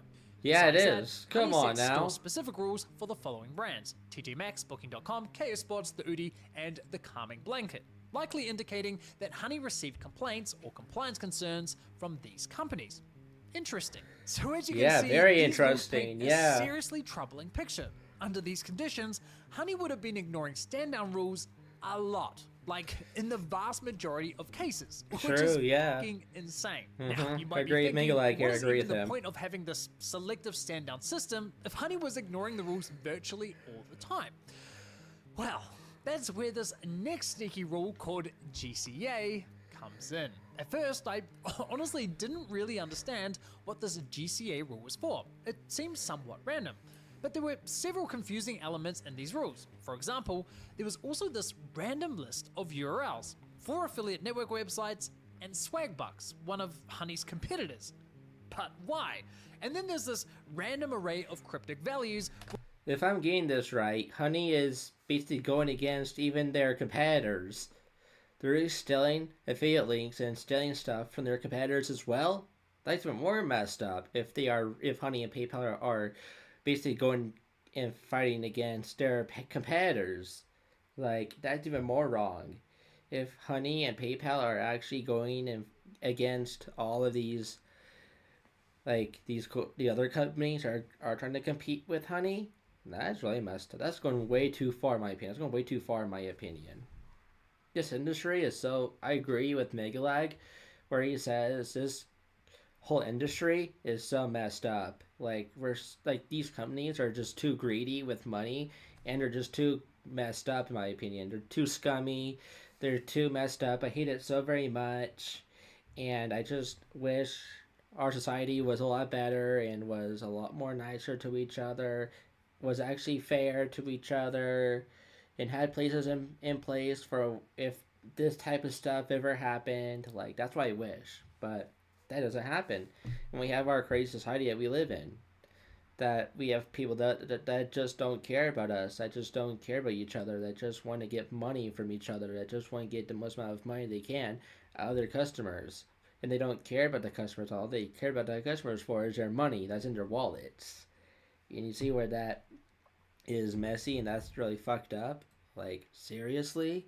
Speaker 1: Yeah,
Speaker 2: Besides
Speaker 1: it is.
Speaker 2: that,
Speaker 1: Come
Speaker 2: Honey
Speaker 1: on
Speaker 2: sets
Speaker 1: now.
Speaker 2: store-specific rules for the following brands: TJ Maxx, Booking.com, KO Sports, The Udi, and The Calming Blanket, likely indicating that Honey received complaints or compliance concerns from these companies. Interesting. So as you can see,
Speaker 1: very
Speaker 2: these
Speaker 1: interesting.
Speaker 2: rules paint a seriously troubling picture. Under these conditions, Honey would have been ignoring stand-down rules a lot, like in the vast majority of cases, which is fucking insane. Now, you might be thinking,
Speaker 1: MegaLag here,
Speaker 2: what is
Speaker 1: agree
Speaker 2: even
Speaker 1: with
Speaker 2: the
Speaker 1: him.
Speaker 2: point of having this selective stand-down system if Honey was ignoring the rules virtually all the time? Well, that's where this next sneaky rule called GCA comes in. At first, I honestly didn't really understand what this GCA rule was for. It seemed somewhat random, but there were several confusing elements in these rules. For example, there was also this random list of URLs for affiliate network websites and Swagbucks, one of Honey's competitors. But why? And then there's this random array of cryptic values.
Speaker 1: If I'm getting this right, Honey is basically going against even their competitors. They're stealing affiliate links and stealing stuff from their competitors as well. That's even more messed up if Honey and PayPal are basically going and fighting against their competitors. Like, that's even more wrong. If Honey and PayPal are actually going and against all of these, like the other companies are trying to compete with Honey, that's really messed up. That's going way too far in my opinion. That's going way too far in my opinion. This industry is so, I agree with MegaLag, where he says this whole industry is so messed up. Like, these companies are just too greedy with money, and they're just too messed up in my opinion. They're too scummy, they're too messed up. I hate it so very much, and I just wish our society was a lot better and was a lot more nicer to each other, was actually fair to each other, and had places in place for if this type of stuff ever happened. Like, that's what I wish, but that doesn't happen. And we have our crazy society that we live in, that we have people that just don't care about us, that just don't care about each other, that just want to get money from each other, that just want to get the most amount of money they can out of their customers. And they don't care about the customers. All they care about the customers for is their money that's in their wallets. And you see where that is messy, and that's really fucked up. Like, seriously?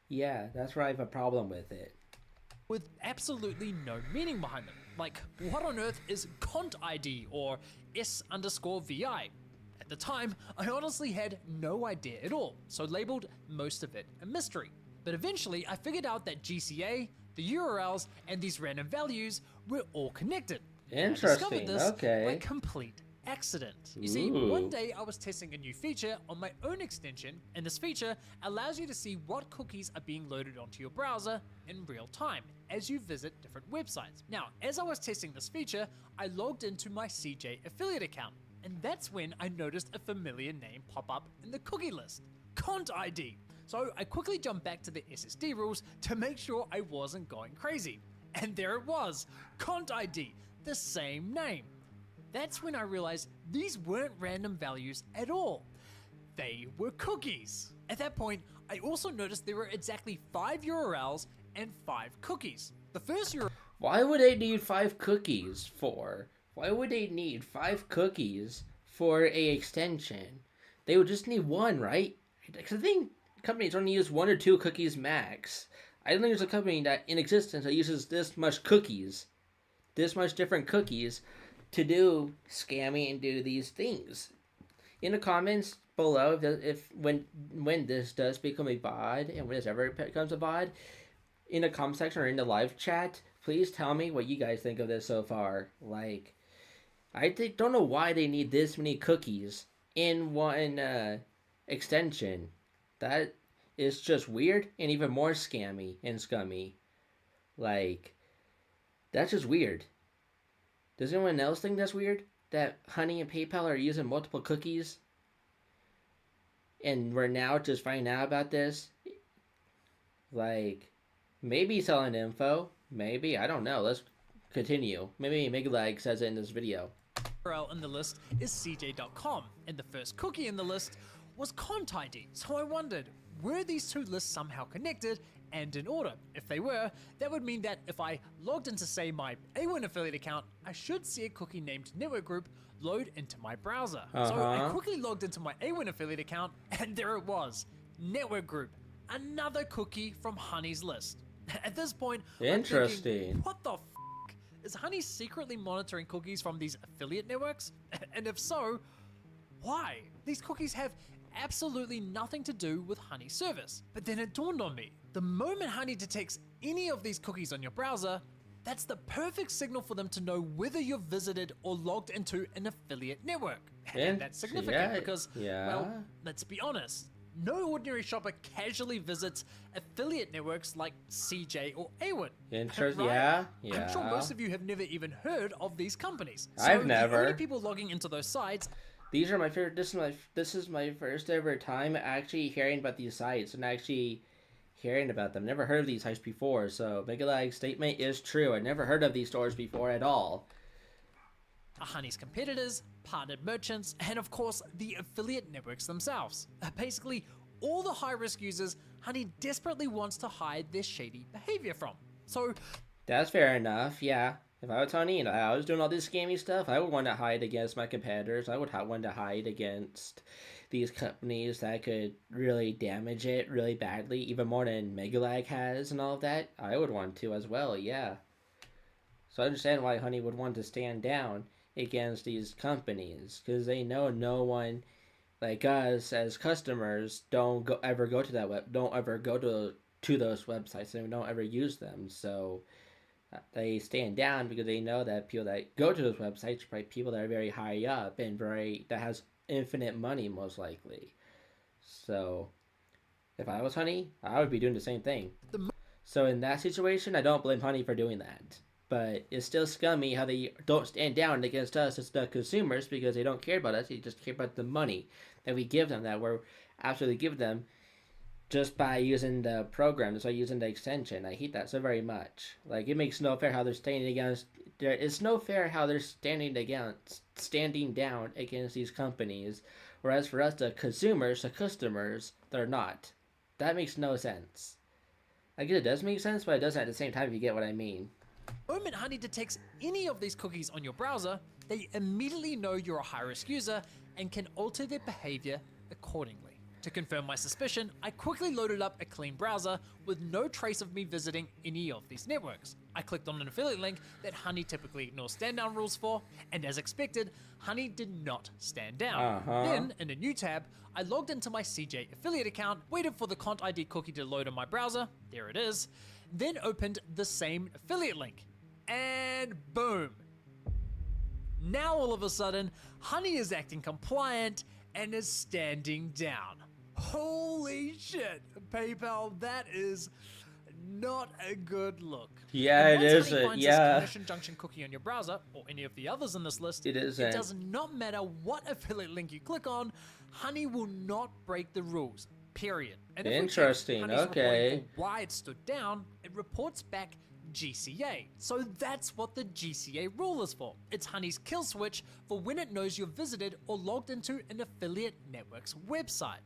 Speaker 1: Yeah, that's where I have a problem with it.
Speaker 2: With absolutely no meaning behind them. Like, what on earth is Cont ID or S_VI? At the time, I honestly had no idea at all, so labeled most of it a mystery. But eventually, I figured out that GCA, the URLs, and these random values were all connected. And I discovered
Speaker 1: Interesting.
Speaker 2: this by
Speaker 1: Okay.
Speaker 2: complete accident. You see, one
Speaker 1: Ooh.
Speaker 2: day I was testing a new feature on my own extension, and this feature allows you to see what cookies are being loaded onto your browser in real time as you visit different websites. Now, as I was testing this feature, I logged into my CJ affiliate account, and that's when I noticed a familiar name pop up in the cookie list, Cont ID. So I quickly jumped back to the SSD rules to make sure I wasn't going crazy. And there it was, Cont ID, the same name. That's when I realized these weren't random values at all. They were cookies. At that point, I also noticed there were exactly 5 URLs and 5 cookies. The first URL
Speaker 1: Why would they need 5 cookies for? Why would they need 5 cookies for a extension? They would just need one, right? Because I think companies only use 1 or 2 cookies max. I don't think there's a company that in existence that uses this much cookies, this much different cookies, to do scamming and do these things. In the comments below, if when this does become a VOD, and when this ever becomes a VOD, in the comment section or in the live chat, please tell me what you guys think of this so far. Like, don't know why they need this many cookies in one extension. That is just weird and even more scammy and scummy. Like, that's just weird. Does anyone else think that's weird? That Honey and PayPal are using multiple cookies? And we're now just finding out about this? Like, maybe selling info. Maybe. I don't know. Let's continue. Maybe MegaLag says it in this video.
Speaker 2: URL in the list is cj.com, and the first cookie in the list was Cont ID. So I wondered, were these two lists somehow connected and in order? If they were, that would mean that if I logged into, say, my A1 affiliate account, I should see a cookie named Network Group load into my browser. So I quickly logged into my A1 affiliate account, and there it was, Network Group, another cookie from Honey's list. At this point,
Speaker 1: Interesting.
Speaker 2: I'm thinking, what the f***? Is Honey secretly monitoring cookies from these affiliate networks? And if so, why? These cookies have absolutely nothing to do with Honey's service. But then it dawned on me, the moment Honey detects any of these cookies on your browser, that's the perfect signal for them to know whether you've visited or logged into an affiliate network. And that's significant because, well, let's be honest, no ordinary shopper casually visits affiliate networks like CJ or A1.
Speaker 1: Interesting.
Speaker 2: Right?
Speaker 1: Yeah.
Speaker 2: I'm sure most of you have never even heard of these companies. So
Speaker 1: I've never.
Speaker 2: The only people logging into those sites.
Speaker 1: These are my favorite. This is my first ever time actually hearing about these sites and actually hearing about them. Never heard of these sites before. So MegaLag's statement is true. I never heard of these stores before at all.
Speaker 2: Honey's competitors, partnered merchants, and of course the affiliate networks themselves. Basically, all the high-risk users Honey desperately wants to hide their shady behavior from. So
Speaker 1: that's fair enough. Yeah. If I was Honey and I was doing all this scammy stuff, I would want to hide against my competitors. I would want to hide against these companies that could really damage it really badly, even more than MegaLag has and all of that. I would want to as well, yeah. So I understand why Honey would want to stand down against these companies, because they know no one like us as customers don't ever go to those websites and don't ever use them. So they stand down because they know that people that go to those websites are probably people that are very high up and that has infinite money most likely. So if I was Honey, I would be doing the same thing. So in that situation, I don't blame Honey for doing that. But it's still scummy how they don't stand down against us as the consumers because they don't care about us. They just care about the money that we give them, that we're absolutely give them just by using the program, just by using the extension. I hate that so very much. Like, it makes no fair how they're standing against. It's no fair how they're standing down against these companies, whereas for us, the consumers, the customers, they're not. That makes no sense. I guess it does make sense, but it doesn't at the same time if you get what I mean.
Speaker 2: The moment Honey detects any of these cookies on your browser, they immediately know you're a high-risk user and can alter their behavior accordingly. To confirm my suspicion, I quickly loaded up a clean browser with no trace of me visiting any of these networks. I clicked on an affiliate link that Honey typically ignores stand-down rules for, and as expected, Honey did not stand down. Then, in a new tab, I logged into my CJ affiliate account, waited for the Cont ID cookie to load on my browser, there it is, then opened the same affiliate link. And boom! Now all of a sudden, Honey is acting compliant and is standing down. Holy shit, PayPal, that is not a good look.
Speaker 1: Yeah,
Speaker 2: And
Speaker 1: it
Speaker 2: once Honey
Speaker 1: isn't.
Speaker 2: finds
Speaker 1: Yeah.
Speaker 2: this commission junction cookie on your browser, or any of the others in this list,
Speaker 1: It
Speaker 2: it
Speaker 1: isn't.
Speaker 2: does not matter what affiliate link you click on, Honey will not break the rules, period. And if we check
Speaker 1: Interesting,
Speaker 2: Honey's reporting
Speaker 1: okay.
Speaker 2: for why it stood down, it reports back GCA. So that's what the GCA rule is for. It's Honey's kill switch for when it knows you've visited or logged into an affiliate network's website.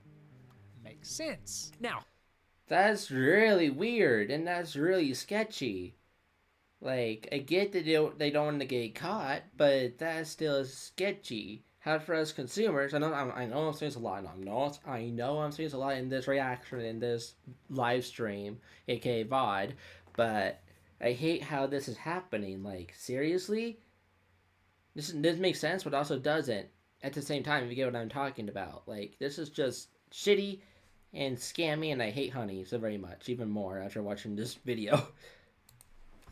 Speaker 2: Makes sense. Now,
Speaker 1: That's really weird, and that's really sketchy. Like, I get that they don't want to get caught, but that still is sketchy. How for us consumers, I know I'm saying this a lot, and I know I'm saying this a lot in this reaction, in this live stream, aka VOD, but I hate how this is happening. Like, seriously? This makes sense, but also doesn't. At the same time, if you get what I'm talking about. Like, this is just shitty and scammy, and I hate Honey so very much, even more after watching this video.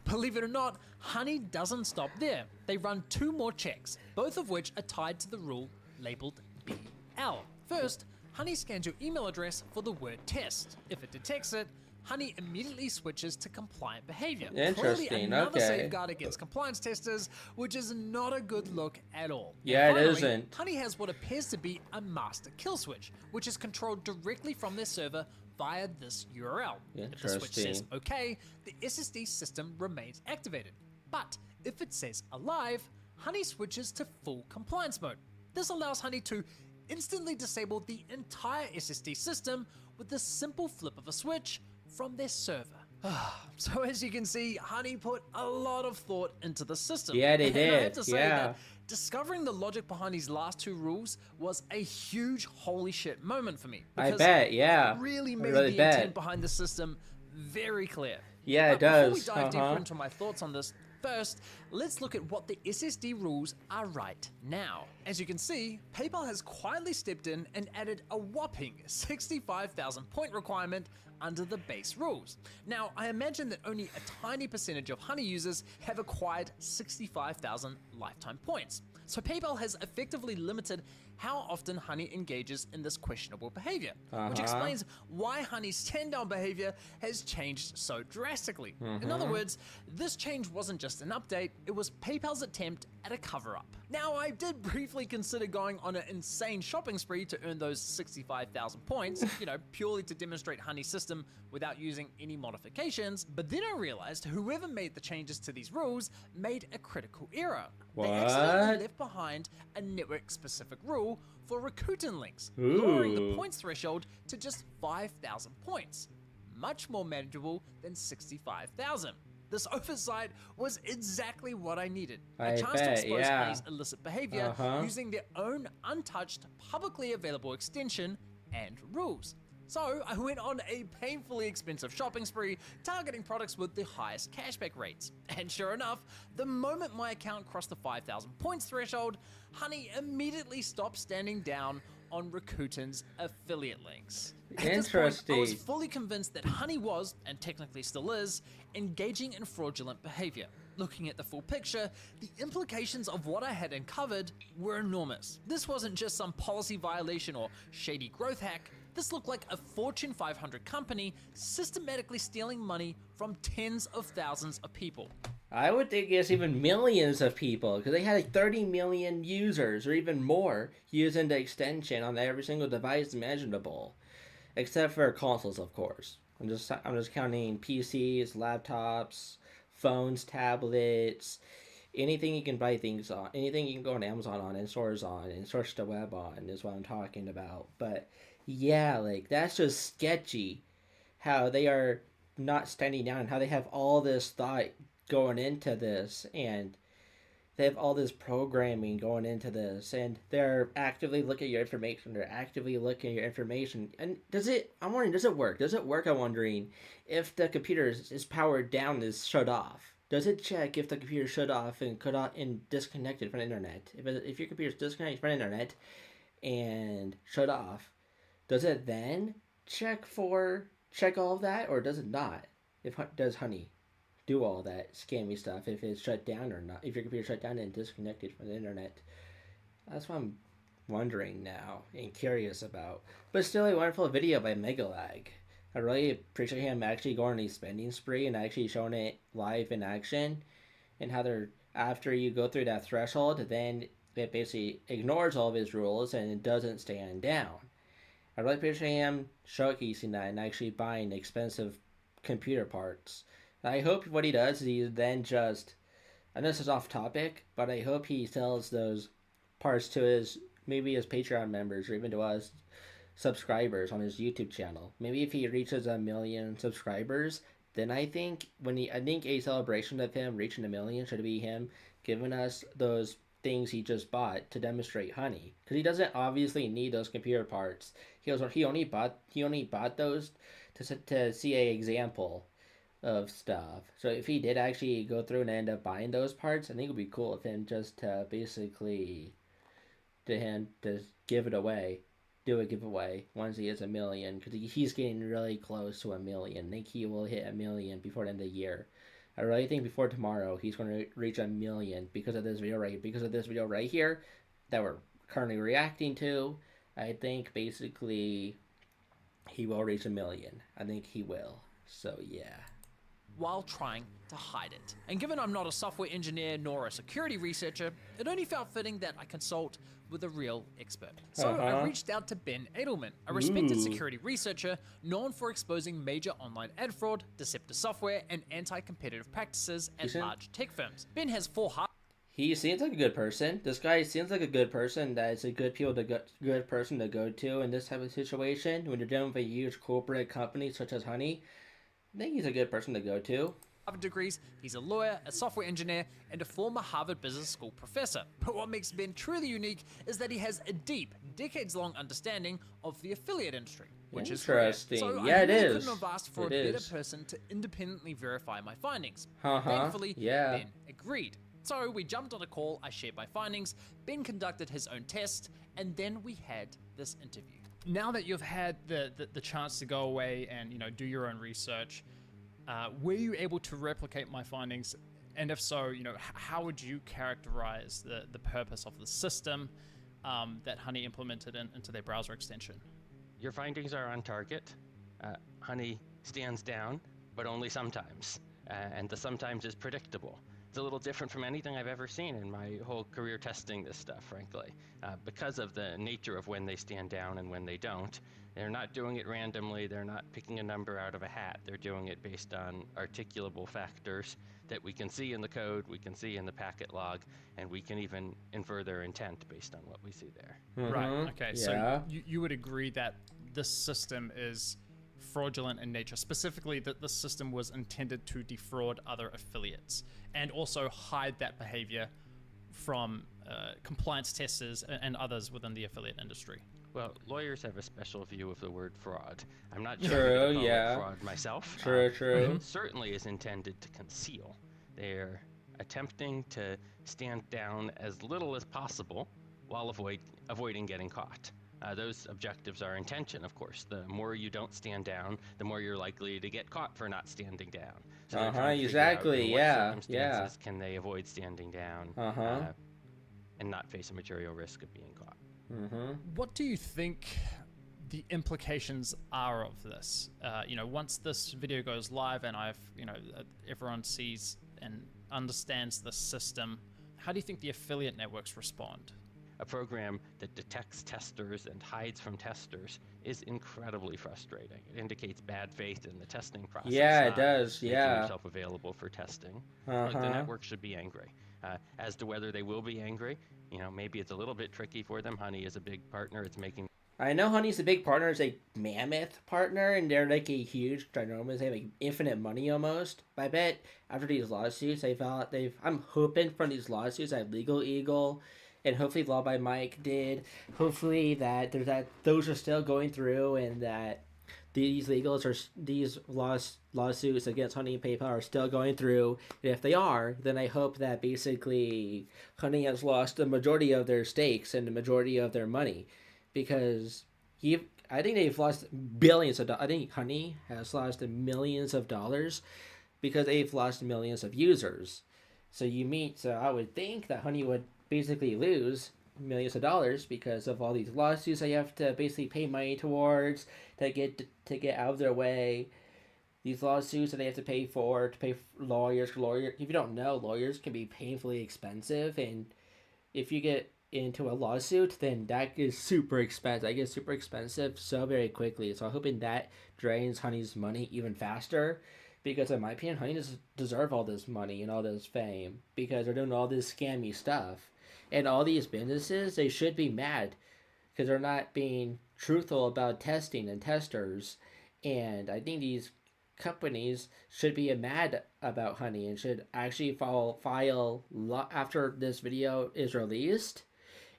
Speaker 2: believe it or not, Honey doesn't stop there. They run 2 more checks, both of which are tied to the rule labeled BL. First, Honey scans your email address for the word test. If it detects it, Honey immediately switches to compliant behavior.
Speaker 1: Interesting,
Speaker 2: Clearly another
Speaker 1: okay.
Speaker 2: safeguard against compliance testers, which is not a good look at all.
Speaker 1: Yeah,
Speaker 2: And
Speaker 1: it
Speaker 2: finally,
Speaker 1: isn't.
Speaker 2: Honey has what appears to be a master kill switch, which is controlled directly from their server via this URL. If the switch says
Speaker 1: Interesting.
Speaker 2: OK, the SSD system remains activated. But if it says alive, Honey switches to full compliance mode. This allows Honey to instantly disable the entire SSD system with the simple flip of a switch from their server. So as you can see, Honey put a lot of thought into the system.
Speaker 1: Yeah, they
Speaker 2: And I have
Speaker 1: did,
Speaker 2: to say
Speaker 1: yeah.
Speaker 2: that discovering the logic behind these last 2 rules was a huge holy shit moment for me.
Speaker 1: I
Speaker 2: because
Speaker 1: bet, yeah.
Speaker 2: It really
Speaker 1: I
Speaker 2: made
Speaker 1: really
Speaker 2: the
Speaker 1: bet.
Speaker 2: intent behind the system very clear.
Speaker 1: Yeah, it
Speaker 2: But before we
Speaker 1: does,
Speaker 2: dive deeper
Speaker 1: uh-huh.
Speaker 2: into my thoughts on this, first, let's look at what the SSD rules are right now. As you can see, PayPal has quietly stepped in and added a whopping 65,000 point requirement under the base rules. Now, I imagine that only a tiny percentage of Honey users have acquired 65,000 lifetime points. So PayPal has effectively limited how often Honey engages in this questionable behavior, which explains why Honey's stand-down behavior has changed so drastically. In other words, this change wasn't just an update, it was PayPal's attempt at a cover-up. Now, I did briefly consider going on an insane shopping spree to earn those 65,000 points, purely to demonstrate Honey's system without using any modifications, but then I realized whoever made the changes to these rules made a critical error. They accidentally
Speaker 1: What?
Speaker 2: left behind a network-specific rule for Rakuten links, lowering the
Speaker 1: Ooh.
Speaker 2: points threshold to just 5,000 points. Much more manageable than 65,000. This oversight was exactly what I needed.
Speaker 1: I
Speaker 2: A chance
Speaker 1: bet,
Speaker 2: to expose
Speaker 1: yeah.
Speaker 2: Honey's illicit behavior using their own untouched, publicly available extension and rules. So I went on a painfully expensive shopping spree, targeting products with the highest cashback rates. And sure enough, the moment my account crossed the 5,000 points threshold, Honey immediately stopped standing down on Rakuten's affiliate links. At this point, I was
Speaker 1: Interesting.
Speaker 2: fully convinced that Honey was, and technically still is, engaging in fraudulent behavior. Looking at the full picture, the implications of what I had uncovered were enormous. This wasn't just some policy violation or shady growth hack. This looked like a Fortune 500 company systematically stealing money from tens of thousands of people.
Speaker 1: I would think it's even millions of people, because they had like 30 million users or even more using the extension on every single device imaginable, except for consoles, of course. I'm just counting PCs, laptops, phones, tablets, anything you can buy things on, anything you can go on Amazon on and search the web on is what I'm talking about. But yeah, like that's just sketchy how they are not standing down and how they have all this thought going into this, and they have all this programming going into this, and they're actively looking at your information. And I'm wondering, does it work? Does it work, I'm wondering, if the computer is powered down, is shut off? Does it check if the computer is shut off and cut off and disconnected from the internet? If your computer is disconnected from the internet and shut off, does it then check all of that, or does it not? Does Honey? do all that scammy stuff if it's shut down or not. If your computer's shut down and disconnected from the internet. That's what I'm wondering now and curious about. But still a wonderful video by MegaLag. I really appreciate him actually going on a spending spree and actually showing it live in action, and how they're, after you go through that threshold, then it basically ignores all of his rules and it doesn't stand down. I really appreciate him showcasing that and actually buying expensive computer parts. I hope what he does is he then just, I know this is off topic, but I hope he sells those parts to his, maybe his Patreon members or even to us subscribers on his YouTube channel. Maybe if he reaches 1 million subscribers, then I think a celebration of him reaching 1 million should be him giving us those things he just bought to demonstrate Honey, because he doesn't obviously need those computer parts. He only bought those to see a example of stuff. So if he did actually go through and end up buying those parts, I think it would be cool of him just to basically to give it away, do a giveaway once he hits 1 million, because he's getting really close to 1 million. I think he will hit 1 million before the end of the year. I really think before tomorrow he's going to reach 1 million because of this video right here that we're currently reacting to. I think basically he will reach 1 million. I think he will. So yeah.
Speaker 2: While trying to hide it. And given I'm not a software engineer nor a security researcher, it only felt fitting that I consult with a real expert. So I reached out to Ben Edelman, a respected security researcher known for exposing major online ad fraud, deceptive software, and anti-competitive practices at large tech firms. Ben has 4 hard.
Speaker 1: He seems like a good person. This guy seems like a good person. That's a good person to go to in this type of situation when you're dealing with a huge corporate company such as Honey. I think he's a good person to go to.
Speaker 2: Harvard degrees, he's a lawyer, a software engineer, and a former Harvard Business School professor. But what makes Ben truly unique is that he has a deep, decades-long understanding of the affiliate industry, which is
Speaker 1: interesting.
Speaker 2: So
Speaker 1: yeah,
Speaker 2: I
Speaker 1: it
Speaker 2: really
Speaker 1: is.
Speaker 2: couldn't have asked for
Speaker 1: it
Speaker 2: a
Speaker 1: is.
Speaker 2: better person to independently verify my findings.
Speaker 1: Thankfully,
Speaker 2: Ben agreed. So we jumped on a call, I shared my findings, Ben conducted his own test, and then we had this interview.
Speaker 4: Now that you've had the chance to go away and do your own research, were you able to replicate my findings? And if so, how would you characterize the purpose of the system that Honey implemented into their browser extension?
Speaker 5: Your findings are on target. Honey stands down, but only sometimes. And the sometimes is predictable. It's a little different from anything I've ever seen in my whole career testing this stuff, frankly. Because of the nature of when they stand down and when they don't. They're not doing it randomly. They're not picking a number out of a hat. They're doing it based on articulable factors that we can see in the code, we can see in the packet log, and we can even infer their intent based on what we see there.
Speaker 4: Right, okay. So you would agree that this system is fraudulent in nature, specifically that the system was intended to defraud other affiliates and also hide that behavior from compliance testers and others within the affiliate industry.
Speaker 5: Well, lawyers have a special view of the word fraud. I'm not sure about fraud myself.
Speaker 1: True.
Speaker 5: It certainly is intended to conceal. They're attempting to stand down as little as possible while avoiding getting caught. Those objectives are intention, of course. The more you don't stand down, the more you're likely to get caught for not standing down. So
Speaker 1: exactly.
Speaker 5: What circumstances can they avoid standing down and not face a material risk of being caught?
Speaker 4: What do you think the implications are of this? Once this video goes live and everyone sees and understands the system, how do you think the affiliate networks respond?
Speaker 5: A program that detects testers and hides from testers is incredibly frustrating. It indicates bad faith in the testing process.
Speaker 1: Yeah, it does.
Speaker 5: Making yourself available for testing. Like, the network should be angry. As to whether they will be angry, maybe it's a little bit tricky for them. Honey is a big partner. It's making.
Speaker 1: I know Honey's a big partner. It's a mammoth partner, and they're like a huge, ginormous. They have like infinite money almost. But I bet after these lawsuits, I'm hoping from these lawsuits that Legal Eagle and hopefully Law by Mike did. Hopefully that those are still going through, and that these lawsuits against Honey and PayPal are still going through. And if they are, then I hope that basically Honey has lost the majority of their stakes and the majority of their money, because I think they've lost billions of dollars. I think Honey has lost millions of dollars because they've lost millions of users. So I would think that Honey would basically lose millions of dollars because of all these lawsuits they have to basically pay money towards to get out of their way. These lawsuits that they have to pay lawyers. If you don't know, lawyers can be painfully expensive, and if you get into a lawsuit, then that is super expensive. That gets super expensive so very quickly. So I'm hoping that drains Honey's money even faster, because in my opinion, Honey doesn't deserve all this money and all this fame because they're doing all this scammy stuff. And all these businesses, they should be mad because they're not being truthful about testing and testers. And I think these companies should be mad about Honey and should actually file after this video is released,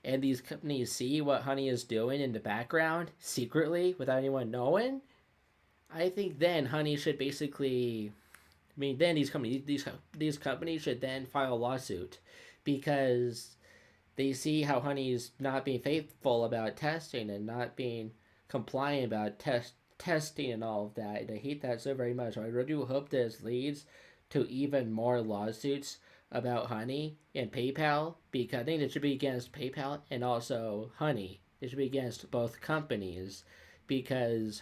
Speaker 1: and these companies see what Honey is doing in the background secretly without anyone knowing. I think then Honey should basically, then these companies should then file a lawsuit because they see how Honey's not being faithful about testing and not being compliant about testing and all of that. And I hate that so very much. I really do hope this leads to even more lawsuits about Honey and PayPal, because I think it should be against PayPal and also Honey. It should be against both companies, because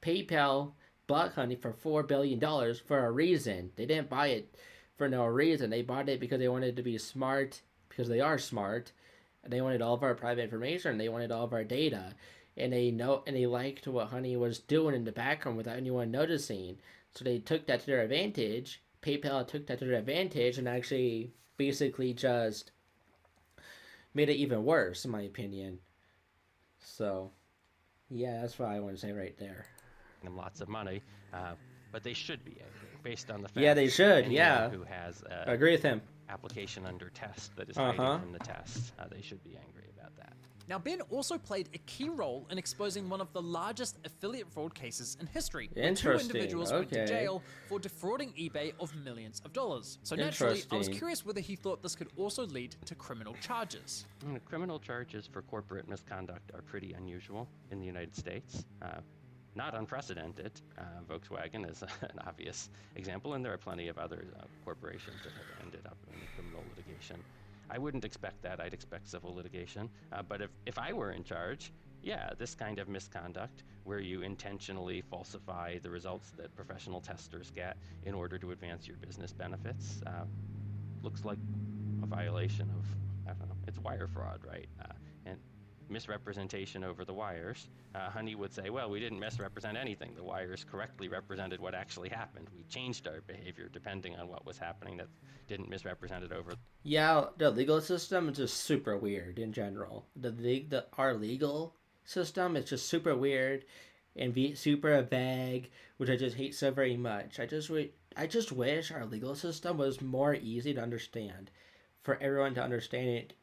Speaker 1: PayPal bought Honey for $4 billion for a reason. They didn't buy it for no reason. They bought it because they wanted to be smart, because they are smart. And they wanted all of our private information. They wanted all of our data. And they liked what Honey was doing in the background without anyone noticing. So they took that to their advantage. PayPal took that to their advantage and actually basically just made it even worse, in my opinion. So, yeah, that's what I want to say right there.
Speaker 5: Them lots of money, but they should be angry based on the fact.
Speaker 1: Yeah, they should.
Speaker 5: Anyone
Speaker 1: Yeah,
Speaker 5: who has
Speaker 1: I agree with him.
Speaker 5: application under test that is hiding from the test, they should be angry about that.
Speaker 2: Now, Ben also played a key role in exposing one of the largest affiliate fraud cases in history.
Speaker 1: Interesting.
Speaker 2: 2 individuals went to
Speaker 1: Okay.
Speaker 2: jail for defrauding eBay of millions of dollars. So naturally, I was
Speaker 1: Interesting.
Speaker 2: curious whether he thought this could also lead to criminal charges.
Speaker 5: Criminal charges for corporate misconduct are pretty unusual in the United States. Not unprecedented. Volkswagen is an obvious example, and there are plenty of other corporations that have ended up in criminal litigation. I wouldn't expect that. I'd expect civil litigation. But if I were in charge, yeah, this kind of misconduct where you intentionally falsify the results that professional testers get in order to advance your business benefits looks like a violation of, I don't know, it's wire fraud, right? And misrepresentation over the wires. Honey would say, well, we didn't misrepresent anything. The wires correctly represented what actually happened. We changed our behavior depending on what was happening. That didn't misrepresent it over.
Speaker 1: Yeah, the legal system is just super weird in general. Our legal system is just super weird and super vague, which I just hate so very much. I just wish our legal system was more easy to understand, for everyone to understand it,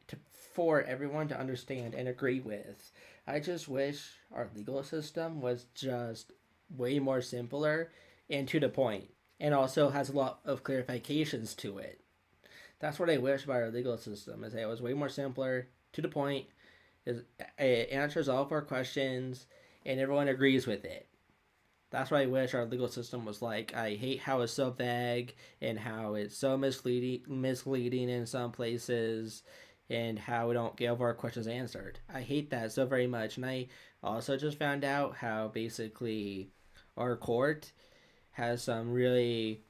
Speaker 1: for everyone to understand and agree with. I just wish our legal system was just way more simpler and to the point, and also has a lot of clarifications to it. That's what I wish about our legal system, is that it was way more simpler, to the point, it answers all of our questions, and everyone agrees with it. That's what I wish our legal system was like. I hate how it's so vague and how it's so misleading in some places, and how we don't get all of our questions answered. I hate that so very much. And I also just found out how basically our court has some really